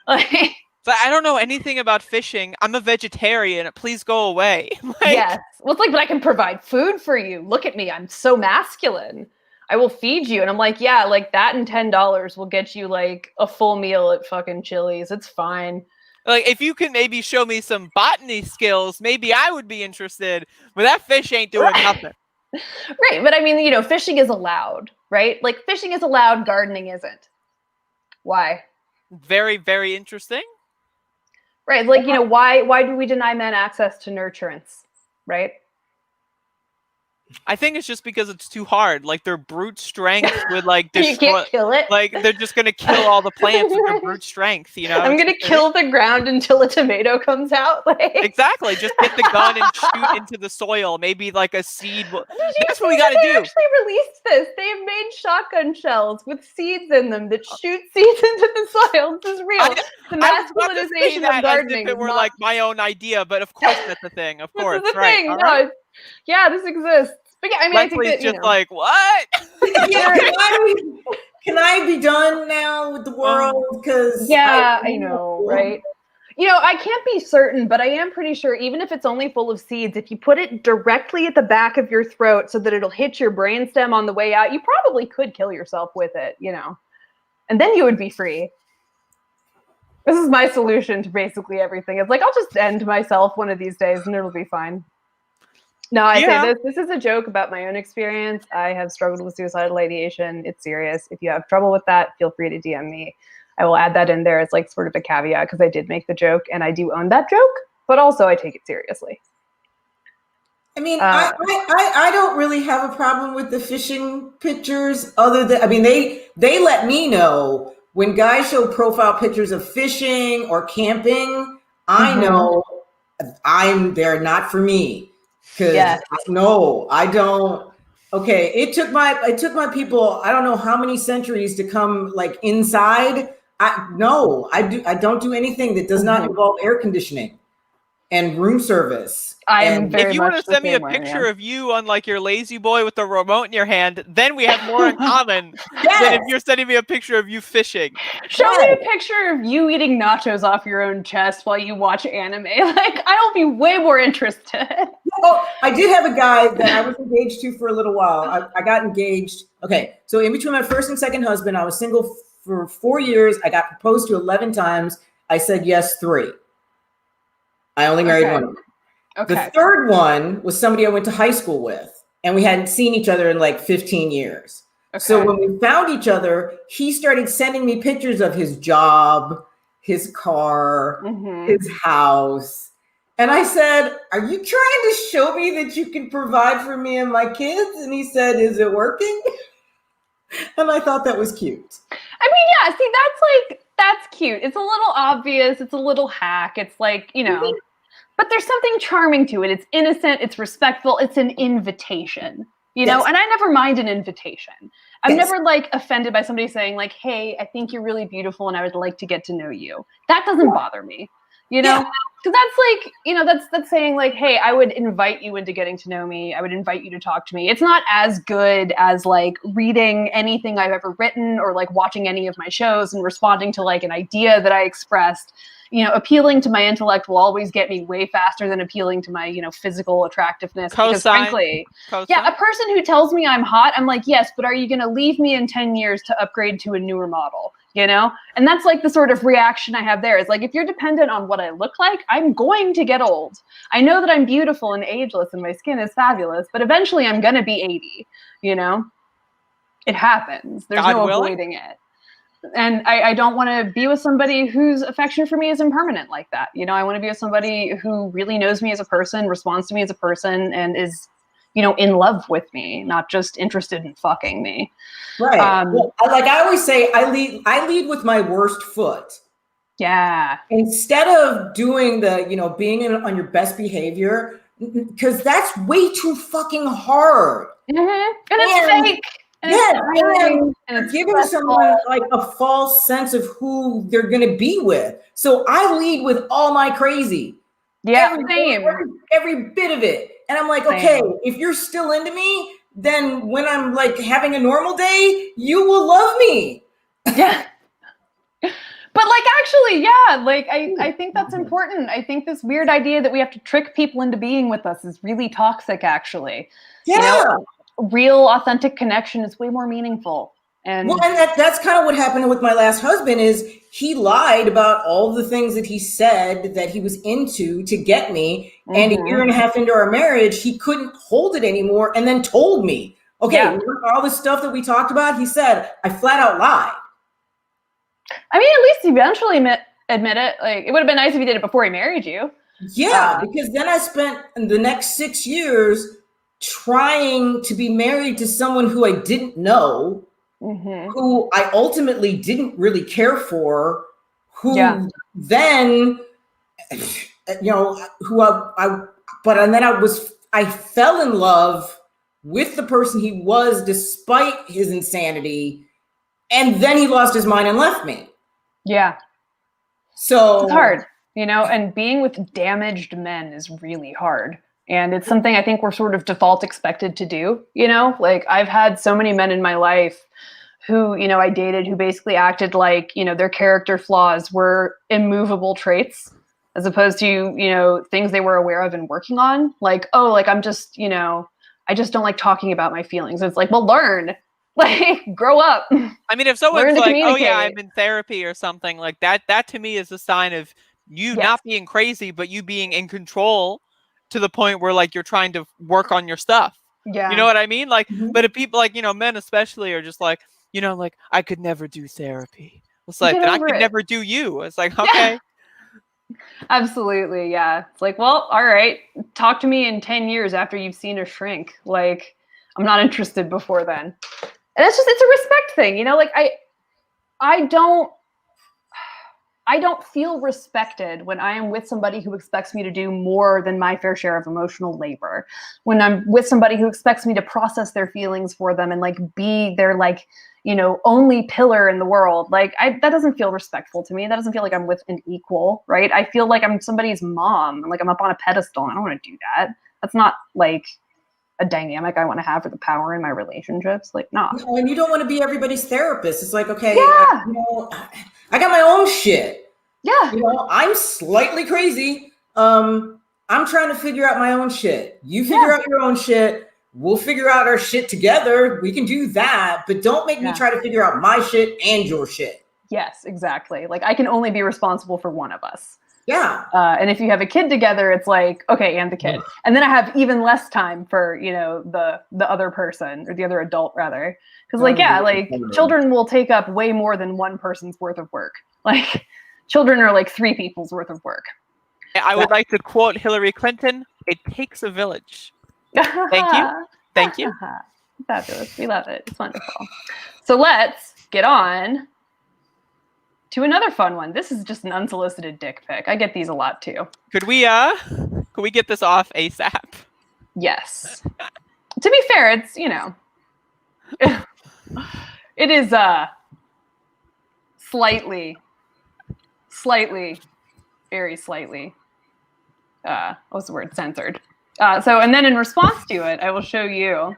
Like, But I don't know anything about fishing. I'm a vegetarian. Please go away. Like, yes. Well, it's like, but I can provide food for you. Look at me. I'm so masculine. I will feed you. And I'm like, yeah, like that and $10 will get you like a full meal at fucking Chili's. It's fine. Like, if you can maybe show me some botany skills, maybe I would be interested. But that fish ain't doing nothing. Right. But I mean, you know, fishing is allowed, right? Like fishing is allowed, gardening isn't. Why? Very, very interesting. Right. Like, you know, why do we deny men access to nurturance? Right. I think it's just because it's too hard. Like their brute strength would like You destroy. can't kill it. Like they're just gonna kill all the plants with their brute strength. You know. I'm gonna kill the ground until a tomato comes out. Like exactly. Just get the gun and shoot into the soil. Maybe like a seed. That's what we gotta do. They actually released this. They have made shotgun shells with seeds in them that shoot seeds into the soil. This is real. The masculinization of gardening. As if it were like my own idea, but of course that's the thing. Of course, this is the right? thing. All right. No, yeah, this exists. But yeah, I mean, Leslie's I think that, just like, what? Yeah, can I be done now with the world? Because I know, right? You know, I can't be certain, but I am pretty sure, even if it's only full of seeds, if you put it directly at the back of your throat so that it'll hit your brainstem on the way out, you probably could kill yourself with it, you know, and then you would be free. This is my solution to basically everything. It's like, I'll just end myself one of these days and it'll be fine. No, I say this is a joke about my own experience. I have struggled with suicidal ideation. It's serious. If you have trouble with that, feel free to DM me. I will add that in there as like sort of a caveat because I did make the joke and I do own that joke, but also I take it seriously. I mean, I don't really have a problem with the fishing pictures other than, I mean, they let me know when guys show profile pictures of fishing or camping, I know they're not for me. Because no, I don't. Okay, it took my people, I don't know how many centuries to come like inside. I don't do anything that does not involve air conditioning and room service. If you were to send me a picture of you on like your lazy boy with the remote in your hand, then we have more in common than if you're sending me a picture of you fishing. Show me a picture of you eating nachos off your own chest while you watch anime. Like, I'll be way more interested. Oh, I did have a guy that I was engaged to for a little while. I got engaged. Okay, so in between my first and second husband, I was single for 4 years. I got proposed to 11 times. I said yes 3. I only married one of them. Okay. The third one was somebody I went to high school with, and we hadn't seen each other in like 15 years. Okay. So when we found each other, he started sending me pictures of his job, his car, his house. And I said, are you trying to show me that you can provide for me and my kids? And he said, is it working? And I thought that was cute. I mean, yeah, see, that's cute. It's a little obvious. It's a little hack. It's like, you know. But there's something charming to it. It's innocent. It's respectful. It's an invitation, you know? And I never mind an invitation. I'm never like offended by somebody saying like, hey, I think you're really beautiful and I would like to get to know you. That doesn't bother me, you know? Because that's like, you know, that's saying like, hey, I would invite you into getting to know me. I would invite you to talk to me. It's not as good as like reading anything I've ever written or like watching any of my shows and responding to like an idea that I expressed. You know, appealing to my intellect will always get me way faster than appealing to my, you know, physical attractiveness. Because frankly, a person who tells me I'm hot, I'm like, yes, but are you going to leave me in 10 years to upgrade to a newer model? You know? And that's like the sort of reaction I have there is like, if you're dependent on what I look like, I'm going to get old. I know that I'm beautiful and ageless and my skin is fabulous, but eventually I'm going to be 80, you know? it happens. There's God no willing. avoiding it. And I don't want to be with somebody whose affection for me is impermanent like that. You know, I want to be with somebody who really knows me as a person, responds to me as a person, and is, you know, in love with me, not just interested in fucking me. Right. Well, like I always say, I lead with my worst foot. Yeah. Instead of doing the, you know, being on your best behavior, because that's way too fucking hard. Mm-hmm. And it's fake. And it's giving someone like a false sense of who they're going to be with. So I lead with all my crazy. Yeah, every bit of it. And I'm like, okay, if you're still into me, then when I'm like having a normal day, you will love me. Yeah. But like, actually, yeah, like I think that's important. I think this weird idea that we have to trick people into being with us is really toxic, actually. Yeah. You know, real authentic connection is way more meaningful. And that's kind of what happened with my last husband is he lied about all the things that he said that he was into to get me. And a year and a half into our marriage, he couldn't hold it anymore and then told me, okay, all the stuff that we talked about, he said, I flat out lied. I mean, at least he eventually admit it. Like, it would have been nice if he did it before he married you. Yeah, because then I spent the next 6 years trying to be married to someone who I didn't know, who I ultimately didn't really care for, who then, you know, I fell in love with the person he was despite his insanity. And then he lost his mind and left me. Yeah. So it's hard, you know, and being with damaged men is really hard. And it's something I think we're sort of default expected to do, you know, like I've had so many men in my life who, you know, I dated who basically acted like, you know, their character flaws were immovable traits as opposed to, you know, things they were aware of and working on. Like, oh, like I'm just, you know, I just don't like talking about my feelings. And it's like, well, learn. Like, grow up. I mean, if someone's like, oh yeah, I'm in therapy or something like that, that to me is a sign of you not being crazy, but you being in control to the point where like you're trying to work on your stuff. Yeah. You know what I mean? Like, but if people like, you know, men especially are just like, you know, like I could never do therapy. It's like, then I could never do you. It's like, okay. Absolutely. Yeah. It's like, well, all right. Talk to me in 10 years after you've seen a shrink. Like, I'm not interested before then. And it's just, it's a respect thing, you know, like I don't feel respected when I am with somebody who expects me to do more than my fair share of emotional labor. When I'm with somebody who expects me to process their feelings for them and like be their like, you know, only pillar in the world. Like that doesn't feel respectful to me. That doesn't feel like I'm with an equal, right? I feel like I'm somebody's mom and like I'm up on a pedestal. And I don't want to do that. That's not like a dynamic I want to have for the power in my relationships. Like, no. And you don't want to be everybody's therapist. It's like, okay, you know, I got my own shit. Yeah. You know, I'm slightly crazy. I'm trying to figure out my own shit. You figure out your own shit. We'll figure out our shit together. We can do that, but don't make me try to figure out my shit and your shit. Yes, exactly. Like I can only be responsible for one of us. Yeah. And if you have a kid together, it's like, okay, and the kid. And then I have even less time for, you know, the other person or the other adult rather. Because like, yeah, like children will take up way more than one person's worth of work. Like children are like 3 people's worth of work. I would like to quote Hillary Clinton, it takes a village. Thank you. Thank you. Fabulous. We love it. It's wonderful. So let's get on to another fun one. This is just an unsolicited dick pic. I get these a lot too. Could we get this off ASAP? Yes. To be fair, it's, you know, it is slightly, very slightly, what's the word? Censored. And then in response to it, I will show you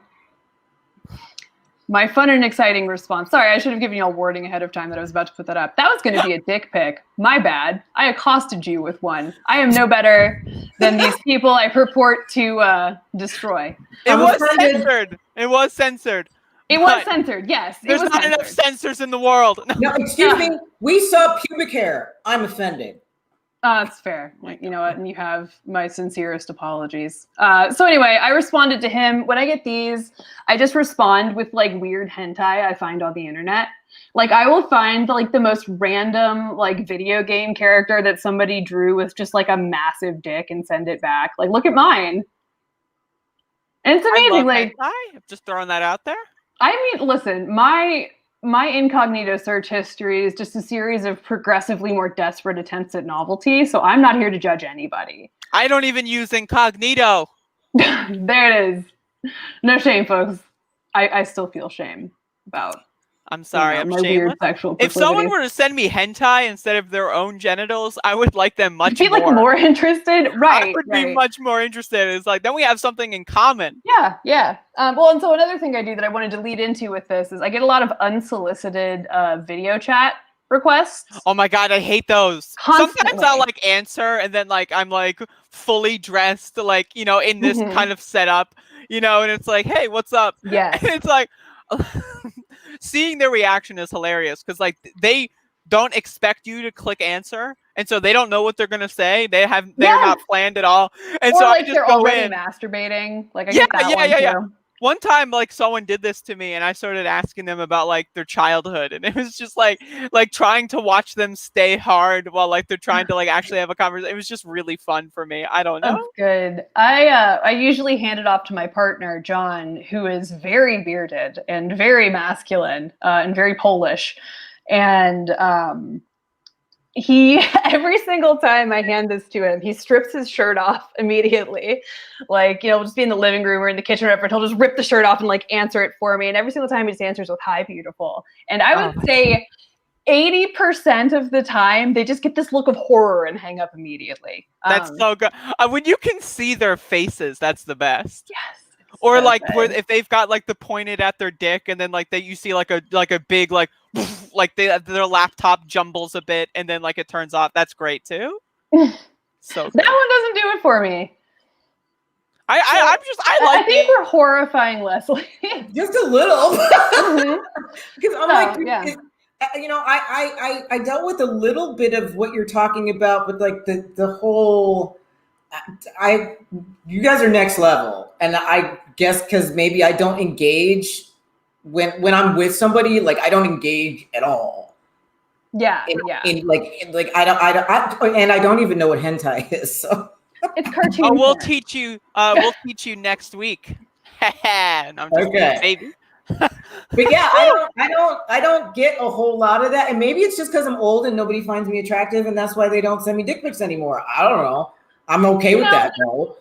my fun and exciting response. Sorry, I should have given you all warning ahead of time that I was about to put that up. That was going to be a dick pic. My bad. I accosted you with one. I am no better than these people I purport to destroy. It was censored. It was censored. It was censored, yes. There's not enough censors in the world. No, excuse me. We saw pubic hair. I'm offended. That's fair. You know what? And you have my sincerest apologies. So anyway, I responded to him. When I get these, I just respond with like weird hentai I find on the internet. Like I will find like the most random like video game character that somebody drew with just like a massive dick and send it back. Like, look at mine. And it's amazing. I love like hentai. Just throwing that out there. I mean, listen, my incognito search history is just a series of progressively more desperate attempts at novelty, so I'm not here to judge anybody. I don't even use incognito. There it is. No shame, folks. I still feel shame about. I'm sorry, I'm my weird sexual if someone were to send me hentai instead of their own genitals, I would like them much more. You'd be like more interested, right? I would be much more interested. It's like then we have something in common. Yeah. Well, and so another thing I do that I wanted to lead into with this is I get a lot of unsolicited video chat requests. Oh my god, I hate those. Constantly. Sometimes I'll like answer and then like I'm like fully dressed, like, you know, in this kind of setup, you know, and it's like, hey, what's up? Yeah. And it's like seeing their reaction is hilarious because like they don't expect you to click answer, and so they don't know what they're gonna say. They're not planned at all, and or so like I just they're go already in. masturbating. Like I get that one too. One time, like someone did this to me, and I started asking them about like their childhood, and it was just like trying to watch them stay hard while like they're trying to like actually have a conversation. It was just really fun for me. I don't know. That's good. I usually hand it off to my partner John, who is very bearded and very masculine and very Polish, and he every single time I hand this to him, he strips his shirt off immediately. Like, you know, we'll just be in the living room or in the kitchen or whatever, and he'll just rip the shirt off and like answer it for me. And every single time he just answers with "Hi, beautiful." And I would say 80% of the time they just get this look of horror and hang up immediately. That's so good. When you can see their faces, that's the best. Yes. Or so like where if they've got like the pointed at their dick, and then like you see like a big like their laptop jumbles a bit, and then like it turns off. That's great too. So good. That one doesn't do it for me. I think we're horrifying Leslie. Just a little. Because I'm like, you know, I dealt with a little bit of what you're talking about, but like the whole. You guys are next level, and I guess because maybe I don't engage when I'm with somebody, like I don't engage at all. Yeah. I don't even know what hentai is. So it's cartoon. Oh, we'll teach you. We'll teach you next week. No, I'm just kidding, baby. But yeah, I don't get a whole lot of that, and maybe it's just because I'm old and nobody finds me attractive, and that's why they don't send me dick pics anymore. I don't know. I'm okay with that, though.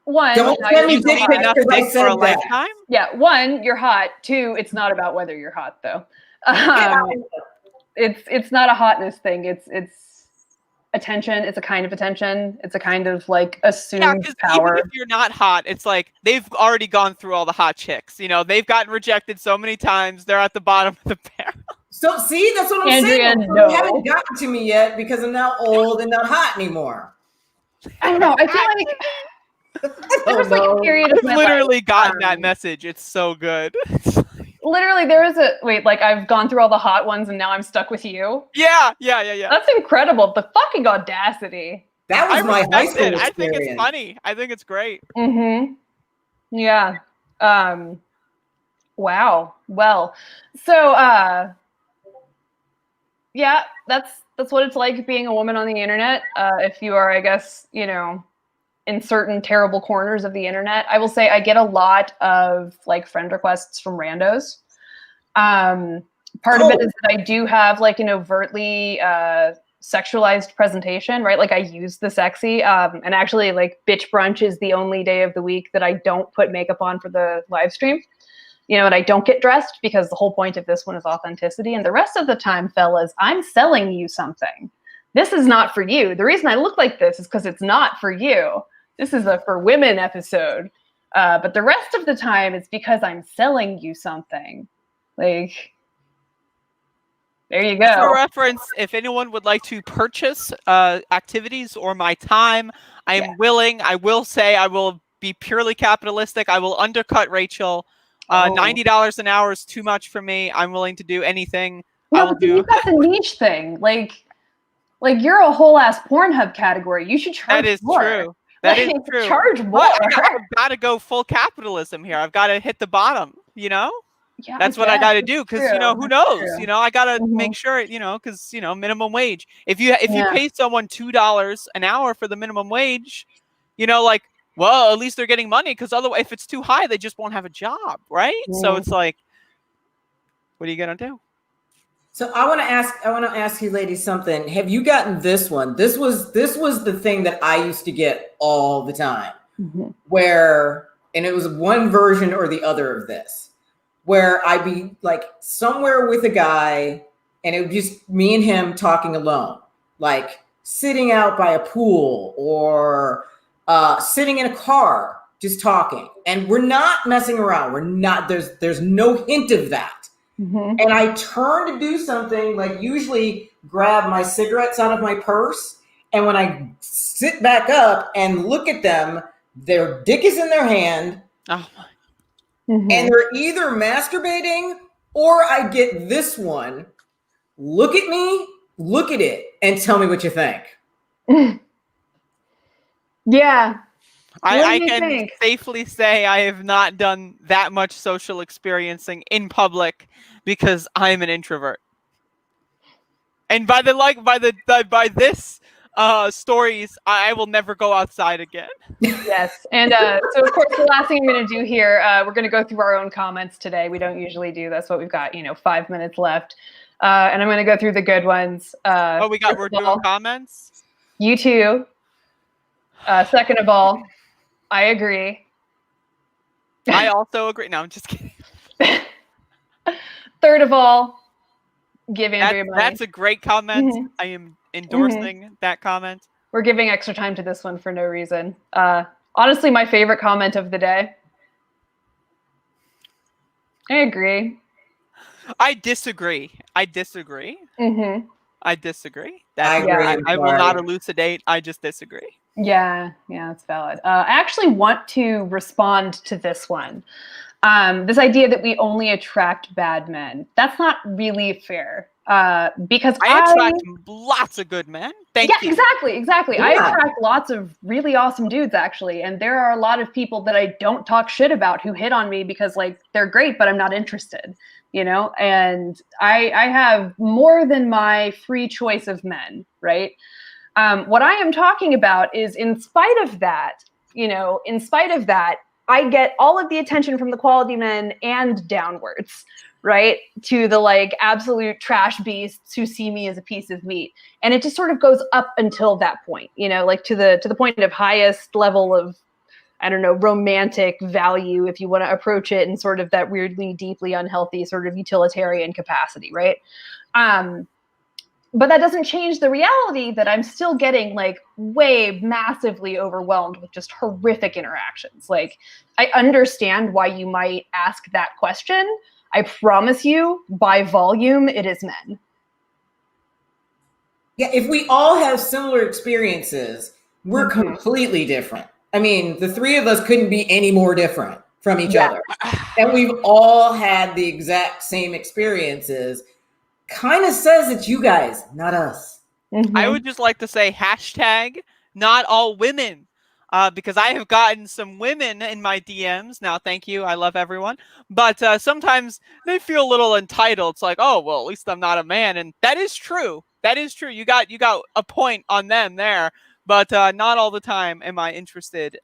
One, don't send me dick pics because I said that. Lifetime? Yeah, one, you're hot. Two, it's not about whether you're hot, though. It's not a hotness thing. It's attention. It's a kind of attention. It's a kind of like assumed power. Even if you're not hot, it's like they've already gone through all the hot chicks. You know, they've gotten rejected so many times. They're at the bottom of the barrel. So see, that's what I'm saying. No. They haven't gotten to me yet because I'm now old and not hot anymore. I don't know. I feel like there was like a period of my life. I've literally gotten that message. It's so good. Literally, there was like I've gone through all the hot ones and now I'm stuck with you. Yeah. That's incredible. The fucking audacity. That was my high school experience. I think it's funny. I think it's great. Mm-hmm. Yeah. Wow. Well, so yeah, that's what it's like being a woman on the internet. If you are, I guess, you know, in certain terrible corners of the internet. I will say I get a lot of like friend requests from randos. Part of it is that I do have like an overtly sexualized presentation, right? Like I use the sexy, and actually like bitch brunch is the only day of the week that I don't put makeup on for the live stream. You know, and I don't get dressed because the whole point of this one is authenticity. And the rest of the time, fellas, I'm selling you something. This is not for you. The reason I look like this is because it's not for you. This is a for women episode. But the rest of the time, it's because I'm selling you something. Like, there you go. For reference, if anyone would like to purchase activities or my time, I am willing. I will say I will be purely capitalistic. I will undercut Rachel. $90 an hour is too much for me. I'm willing to do anything. No, but you've got the niche thing. Like, Like, you're a whole ass Pornhub category. You should charge That is more. true. That is true. Charge more. But I've got to go full capitalism here. I've got to hit the bottom, you know? Yeah, That's what I got to do because, you know, who knows? True. You know, I got to Mhm. make sure, you know, because, you know, minimum wage. If you pay someone $2 an hour for the minimum wage, you know, like, well, at least they're getting money because otherwise, if it's too high, they just won't have a job, right? So it's like, what are you going to do? So I want to ask you ladies something. Have you gotten this one? This was the thing that I used to get all the time, where, and it was one version or the other of this, where I'd be like somewhere with a guy and it would just me and him talking alone, like sitting out by a pool or sitting in a car, just talking. And we're not messing around. We're not, there's no hint of that. And I turn to do something, like usually grab my cigarettes out of my purse. And when I sit back up and look at them, their dick is in their hand. Oh my. And they're either masturbating or I get this one. Look at me, look at it, and tell me what you think. Yeah. I can safely say I have not done that much social experiencing in public because I'm an introvert. And by this stories, I will never go outside again. Yes. And so, of course, the last thing I'm going to do here, we're going to go through our own comments today. We don't usually do this, but we've got, 5 minutes left. And I'm going to go through the good ones. We're doing comments? You too. Second of all, I agree. I also agree. No, I'm just kidding. Third of all, give Andrea money. That's a great comment. I am endorsing that comment. We're giving extra time to this one for no reason. Honestly, my favorite comment of the day. I agree. I disagree. I disagree. I disagree. I agree. I will not elucidate. I just disagree. Yeah, that's valid. I actually want to respond to this one. This idea that we only attract bad men. That's not really fair. Because I attract lots of good men. Thank you. Exactly. Yeah. I attract lots of really awesome dudes, actually. And there are a lot of people that I don't talk shit about who hit on me because, like, they're great, but I'm not interested, And I have more than my free choice of men, right? What I am talking about is in spite of that, I get all of the attention from the quality men and downwards, right? To the like absolute trash beasts who see me as a piece of meat. And it just sort of goes up until that point, like to the point of highest level of, I don't know, romantic value, if you want to approach it in sort of that weirdly, deeply unhealthy sort of utilitarian capacity, right? But that doesn't change the reality that I'm still getting like way massively overwhelmed with just horrific interactions. Like, I understand why you might ask that question. I promise you, by volume, it is men. Yeah, if we all have similar experiences, we're completely different. I mean, the three of us couldn't be any more different from each other. And we've all had the exact same experiences. Kind of says it's you guys, not us. I would just like to say hashtag not all women, because I have gotten some women in my DMs. Now, thank you. I love everyone. But sometimes they feel a little entitled. It's like, oh, well, at least I'm not a man. And that is true. That is true. You got a point on them there. But not all the time am I interested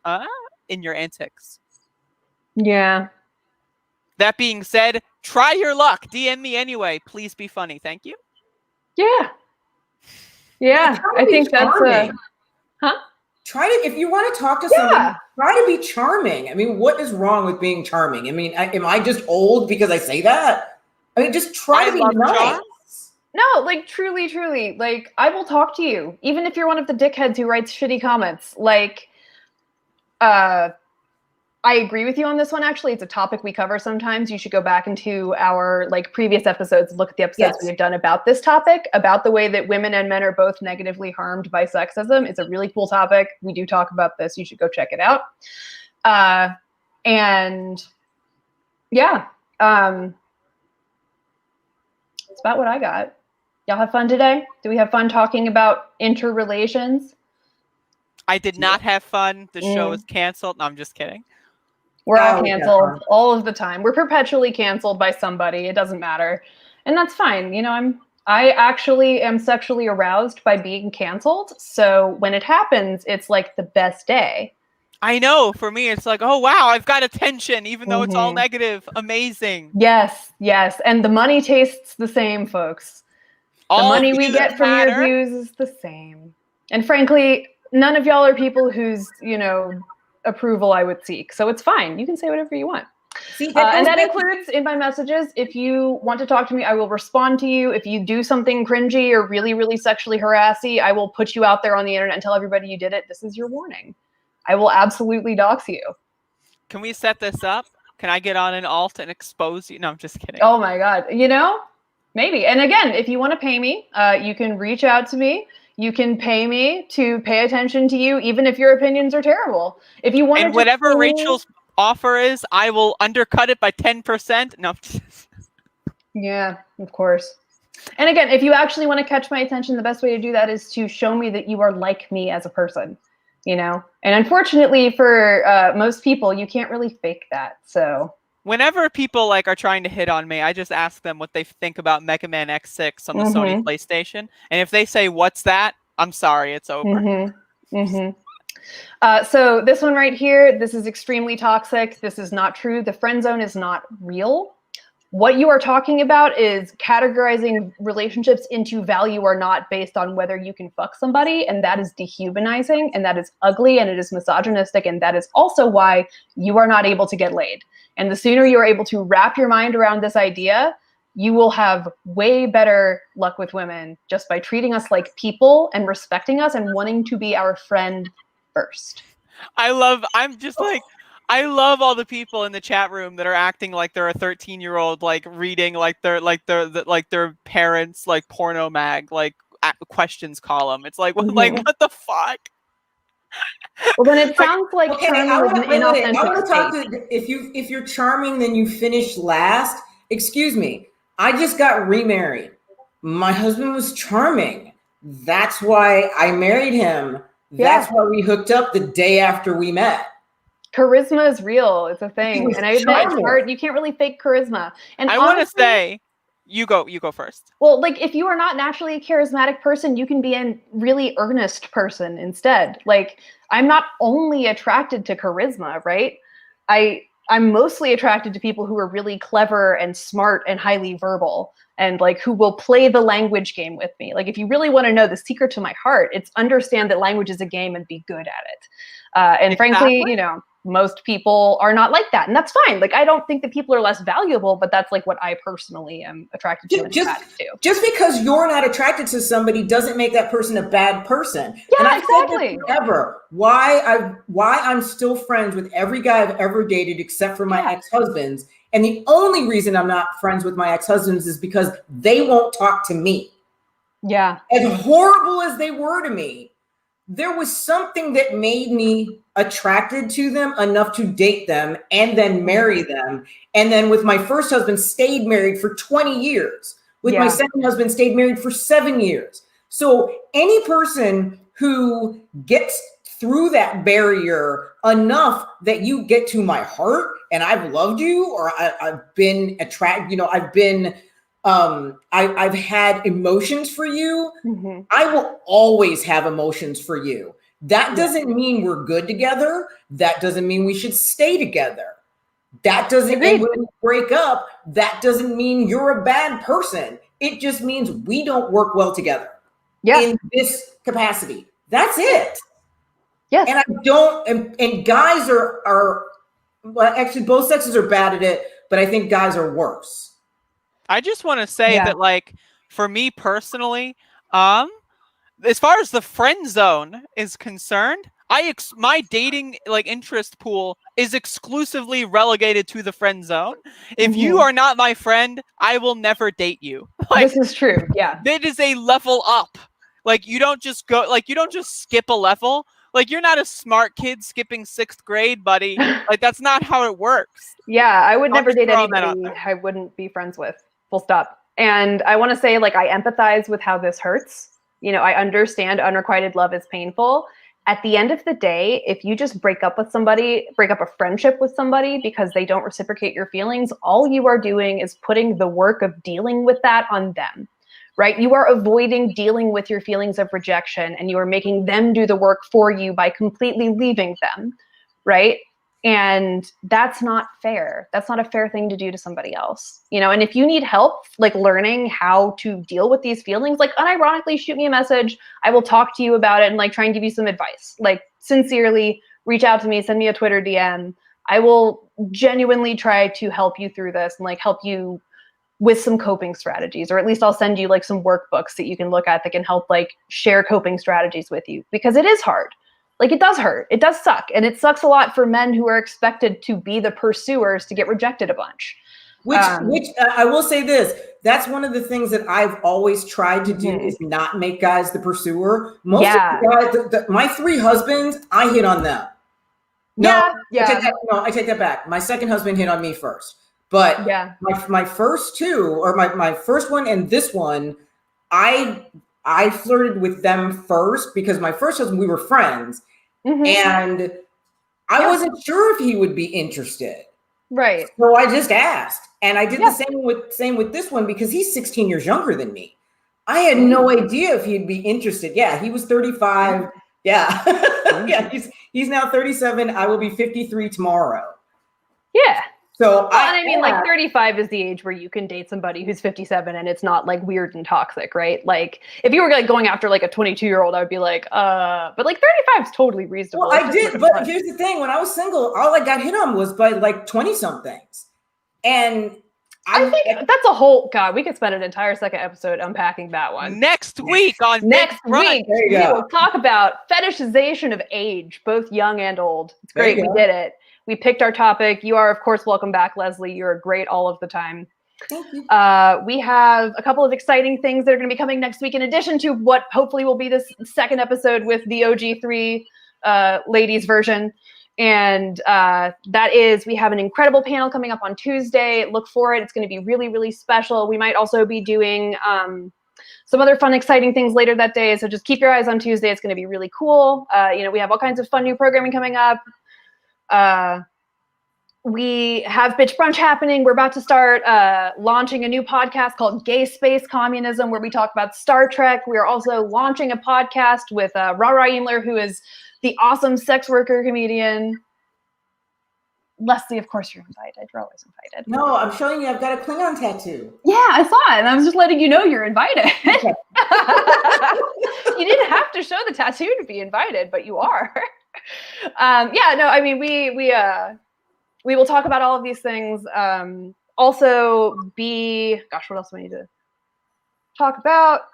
in your antics. Yeah. That being said, try your luck. DM me anyway. Please be funny. Thank you. Yeah. Yeah. I think that's Try to, if you want to talk to someone, try to be charming. I mean, what is wrong with being charming? I mean, am I just old because I say that? I mean, just try to be nice. Charm. No, like truly, like I will talk to you, even if you're one of the dickheads who writes shitty comments. Like, I agree with you on this one. Actually, it's a topic we cover sometimes. You should go back into our like previous episodes and look at the episodes we've done about this topic, about the way that women and men are both negatively harmed by sexism. It's a really cool topic. We do talk about this. You should go check it out. And yeah, it's about what I got. Y'all have fun today? Do we have fun talking about interrelations? I did not have fun. The show is canceled. No, I'm just kidding. We're all canceled all of the time. We're perpetually canceled by somebody. It doesn't matter. And that's fine. You know, I actually am sexually aroused by being canceled. So when it happens, it's like the best day. I know. For me, it's like, oh, wow, I've got attention, even though it's all negative. Amazing. Yes, yes. And the money tastes the same, folks. The money we get from your views is the same. And frankly, none of y'all are people whose, you know, approval I would seek. So it's fine. You can say whatever you want. See, and that includes in my messages. If you want to talk to me, I will respond to you. If you do something cringy or really, really sexually harassy, I will put you out there on the internet and tell everybody you did it. This is your warning. I will absolutely dox you. Can we set this up? Can I get on an alt and expose you? No, I'm just kidding. Oh my God. You know, maybe. And again, if you want to pay me, you can reach out to me. You can pay me to pay attention to you, even if your opinions are terrible. If you want and whatever Rachel's offer is, I will undercut it by 10%. No. Yeah, of course. And again, if you actually want to catch my attention, the best way to do that is to show me that you are like me as a person, you know? And unfortunately for most people, you can't really fake that. So whenever people like are trying to hit on me, I just ask them what they think about Mega Man X6 on the Sony PlayStation. And if they say, what's that? I'm sorry, it's over. So this one right here, this is extremely toxic. This is not true. The friend zone is not real. What you are talking about is categorizing relationships into value or not based on whether you can fuck somebody. And that is dehumanizing, and that is ugly, and it is misogynistic. And that is also why you are not able to get laid. And the sooner you are able to wrap your mind around this idea, you will have way better luck with women just by treating us like people and respecting us and wanting to be our friend first. I love all the people in the chat room that are acting like they're a 13-year-old, like reading like their parents like porno mag like questions column. It's like like what the fuck? Well, then it sounds like charming is an inauthentic I want to talk state. to if you're charming, then you finish last. Excuse me, I just got remarried. My husband was charming. That's why I married him. That's why we hooked up the day after we met. Charisma is real. It's a thing. And I admit it's hard. You can't really fake charisma. And I want to say, you go first. Well, like if you are not naturally a charismatic person, you can be a really earnest person instead. Like I'm not only attracted to charisma, right? I'm mostly attracted to people who are really clever and smart and highly verbal and like who will play the language game with me. Like if you really want to know the secret to my heart, it's understand that language is a game and be good at it. And frankly, you know, most people are not like that, and that's fine. Like I don't think that people are less valuable, but that's like what I personally am attracted to. Just because you're not attracted to somebody doesn't make that person a bad person. Yeah, and I've exactly. said this forever. Why I'm still friends with every guy I've ever dated except for my ex-husbands, and the only reason I'm not friends with my ex-husbands is because they won't talk to me. Yeah, as horrible as they were to me, there was something that made me attracted to them enough to date them and then marry them. And then with my first husband, stayed married for 20 years. With my second husband, stayed married for 7 years. So any person who gets through that barrier enough that you get to my heart and I've loved you, or I've been attracted, you know, I've had emotions for you. I will always have emotions for you. That doesn't mean we're good together. That doesn't mean we should stay together. That doesn't mean when we break up, that doesn't mean you're a bad person. It just means we don't work well together in this capacity. That's it. Yes. And I don't, and guys are well, actually both sexes are bad at it, but I think guys are worse. I just want to say that, like, for me personally, as far as the friend zone is concerned, my dating like interest pool is exclusively relegated to the friend zone. If you are not my friend, I will never date you. Like, this is true. Yeah, it is a level up. Like you don't just skip a level. Like you're not a smart kid skipping 6th grade, buddy. Like that's not how it works. Yeah, I would never date anybody I wouldn't be friends with. Full stop. And I want to say, like, I empathize with how this hurts. You know, I understand unrequited love is painful. At the end of the day, if you just break up with somebody, break up a friendship with somebody because they don't reciprocate your feelings, all you are doing is putting the work of dealing with that on them, right? You are avoiding dealing with your feelings of rejection, and you are making them do the work for you by completely leaving them, right? And that's not fair. That's not a fair thing to do to somebody else, you know? And if you need help, like learning how to deal with these feelings, like unironically shoot me a message. I will talk to you about it and like try and give you some advice. Like sincerely reach out to me, send me a Twitter DM. I will genuinely try to help you through this and like help you with some coping strategies, or at least I'll send you like some workbooks that you can look at that can help like share coping strategies with you, because it is hard. Like it does hurt. It does suck. And it sucks a lot for men who are expected to be the pursuers to get rejected a bunch. Which I will say this, that's one of the things that I've always tried to do is not make guys the pursuer. Most of the guys, my 3 husbands, I hit on them. I take that back. My second husband hit on me first. But my first 2, or my first one and this one, I flirted with them first because my first husband, we were friends. And I wasn't sure if he would be interested. Right. So I just asked. And I did the same with this one because he's 16 years younger than me. I had no idea if he'd be interested. Yeah, he was 35. Yeah. He's now 37. I will be 53 tomorrow. Yeah. So I mean, like 35 is the age where you can date somebody who's 57 and it's not like weird and toxic, right? Like if you were like going after like a 22-year-old, I would be like, but like 35 is totally reasonable. Well, I did, but here's the thing: when I was single, all I got hit on was by like 20-somethings, and I think that's a whole God. We could spend an entire second episode unpacking that one. Next week on next Brunch. week we will talk about fetishization of age, both young and old. It's great. We did it. We picked our topic. You are, of course, welcome back, Leslie. You're great all of the time. Thank you. We have a couple of exciting things that are going to be coming next week, in addition to what hopefully will be this second episode with the OG3 ladies version. And that is, we have an incredible panel coming up on Tuesday. Look for it. It's going to be really, really special. We might also be doing some other fun, exciting things later that day. So just keep your eyes on Tuesday. It's going to be really cool. We have all kinds of fun new programming coming up. We have Bitch Brunch happening. We're about to start launching a new podcast called Gay Space Communism, where we talk about Star Trek. We are also launching a podcast with Rara Eimler, who is the awesome sex worker comedian. Leslie, of course you're invited. You're always invited. No, I'm showing you I've got a Klingon tattoo. Yeah, I saw it, and I was just letting you know you're invited. Okay. You didn't have to show the tattoo to be invited, but you are. We will talk about all of these things. Also, what else do we need to talk about?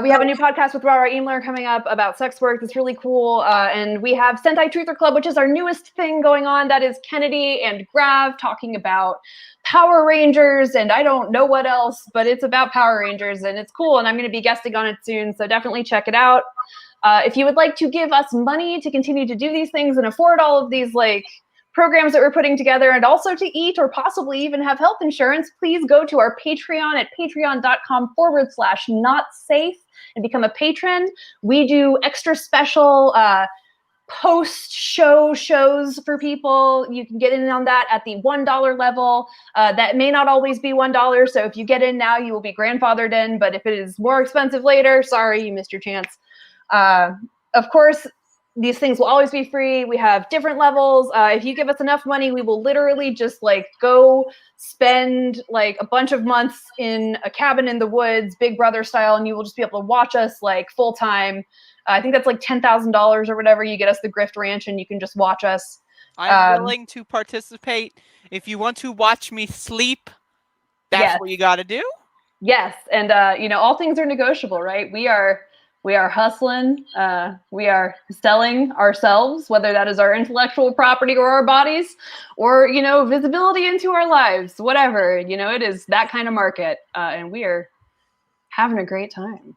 We have a new podcast with Rara Eimler coming up about sex work. That's really cool. And we have Sentai Truther Club, which is our newest thing going on. That is Kennedy and Grav talking about Power Rangers and I don't know what else, but it's about Power Rangers and it's cool. And I'm going to be guesting on it soon. So definitely check it out. If you would like to give us money to continue to do these things and afford all of these programs that we're putting together, and also to eat or possibly even have health insurance, please go to our Patreon at patreon.com/notsafe and become a patron. We do extra special post-show shows for people. You can get in on that at the $1 level. That may not always be $1. So if you get in now, you will be grandfathered in. But if it is more expensive later, sorry, you missed your chance. Of course, these things will always be free. We have different levels. If you give us enough money, we will literally just go spend a bunch of months in a cabin in the woods, Big Brother style, and you will just be able to watch us full time. I think that's $10,000 or whatever. You get us the Grift Ranch and you can just watch us. I'm willing to participate. If you want to watch me sleep, that's what you got to do. Yes. And, all things are negotiable, right? We are hustling. We are selling ourselves, whether that is our intellectual property or our bodies or, visibility into our lives, whatever, it is that kind of market. And we are having a great time.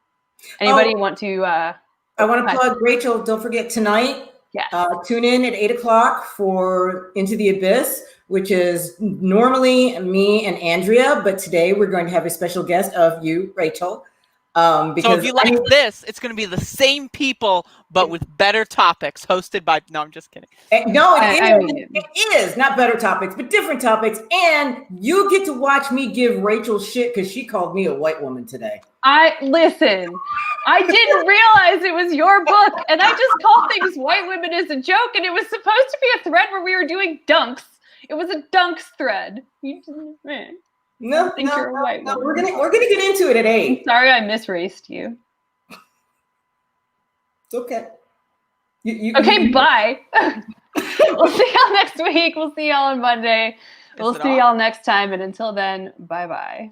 Anybody want to, I want to plug Rachel. Don't forget tonight. Yes. Tune in at 8:00 for Into the Abyss. which is normally me and Andrea, but today we're going to have a special guest of you, Rachel. Because so if you like this, it's going to be the same people, but with better topics, hosted by. No, I'm just kidding. No, it is not better topics, but different topics. And you get to watch me give Rachel shit because she called me a white woman today. Listen. I didn't realize it was your book, and I just called things white women as a joke, and it was supposed to be a thread where we were doing dunks. It was a dunks thread. No, you're a white woman. We're gonna get into it at 8. I'm sorry, I misraced you. It's okay. Bye. We'll see y'all next week. We'll see y'all on Monday. We'll see y'all next time, and until then, bye-bye.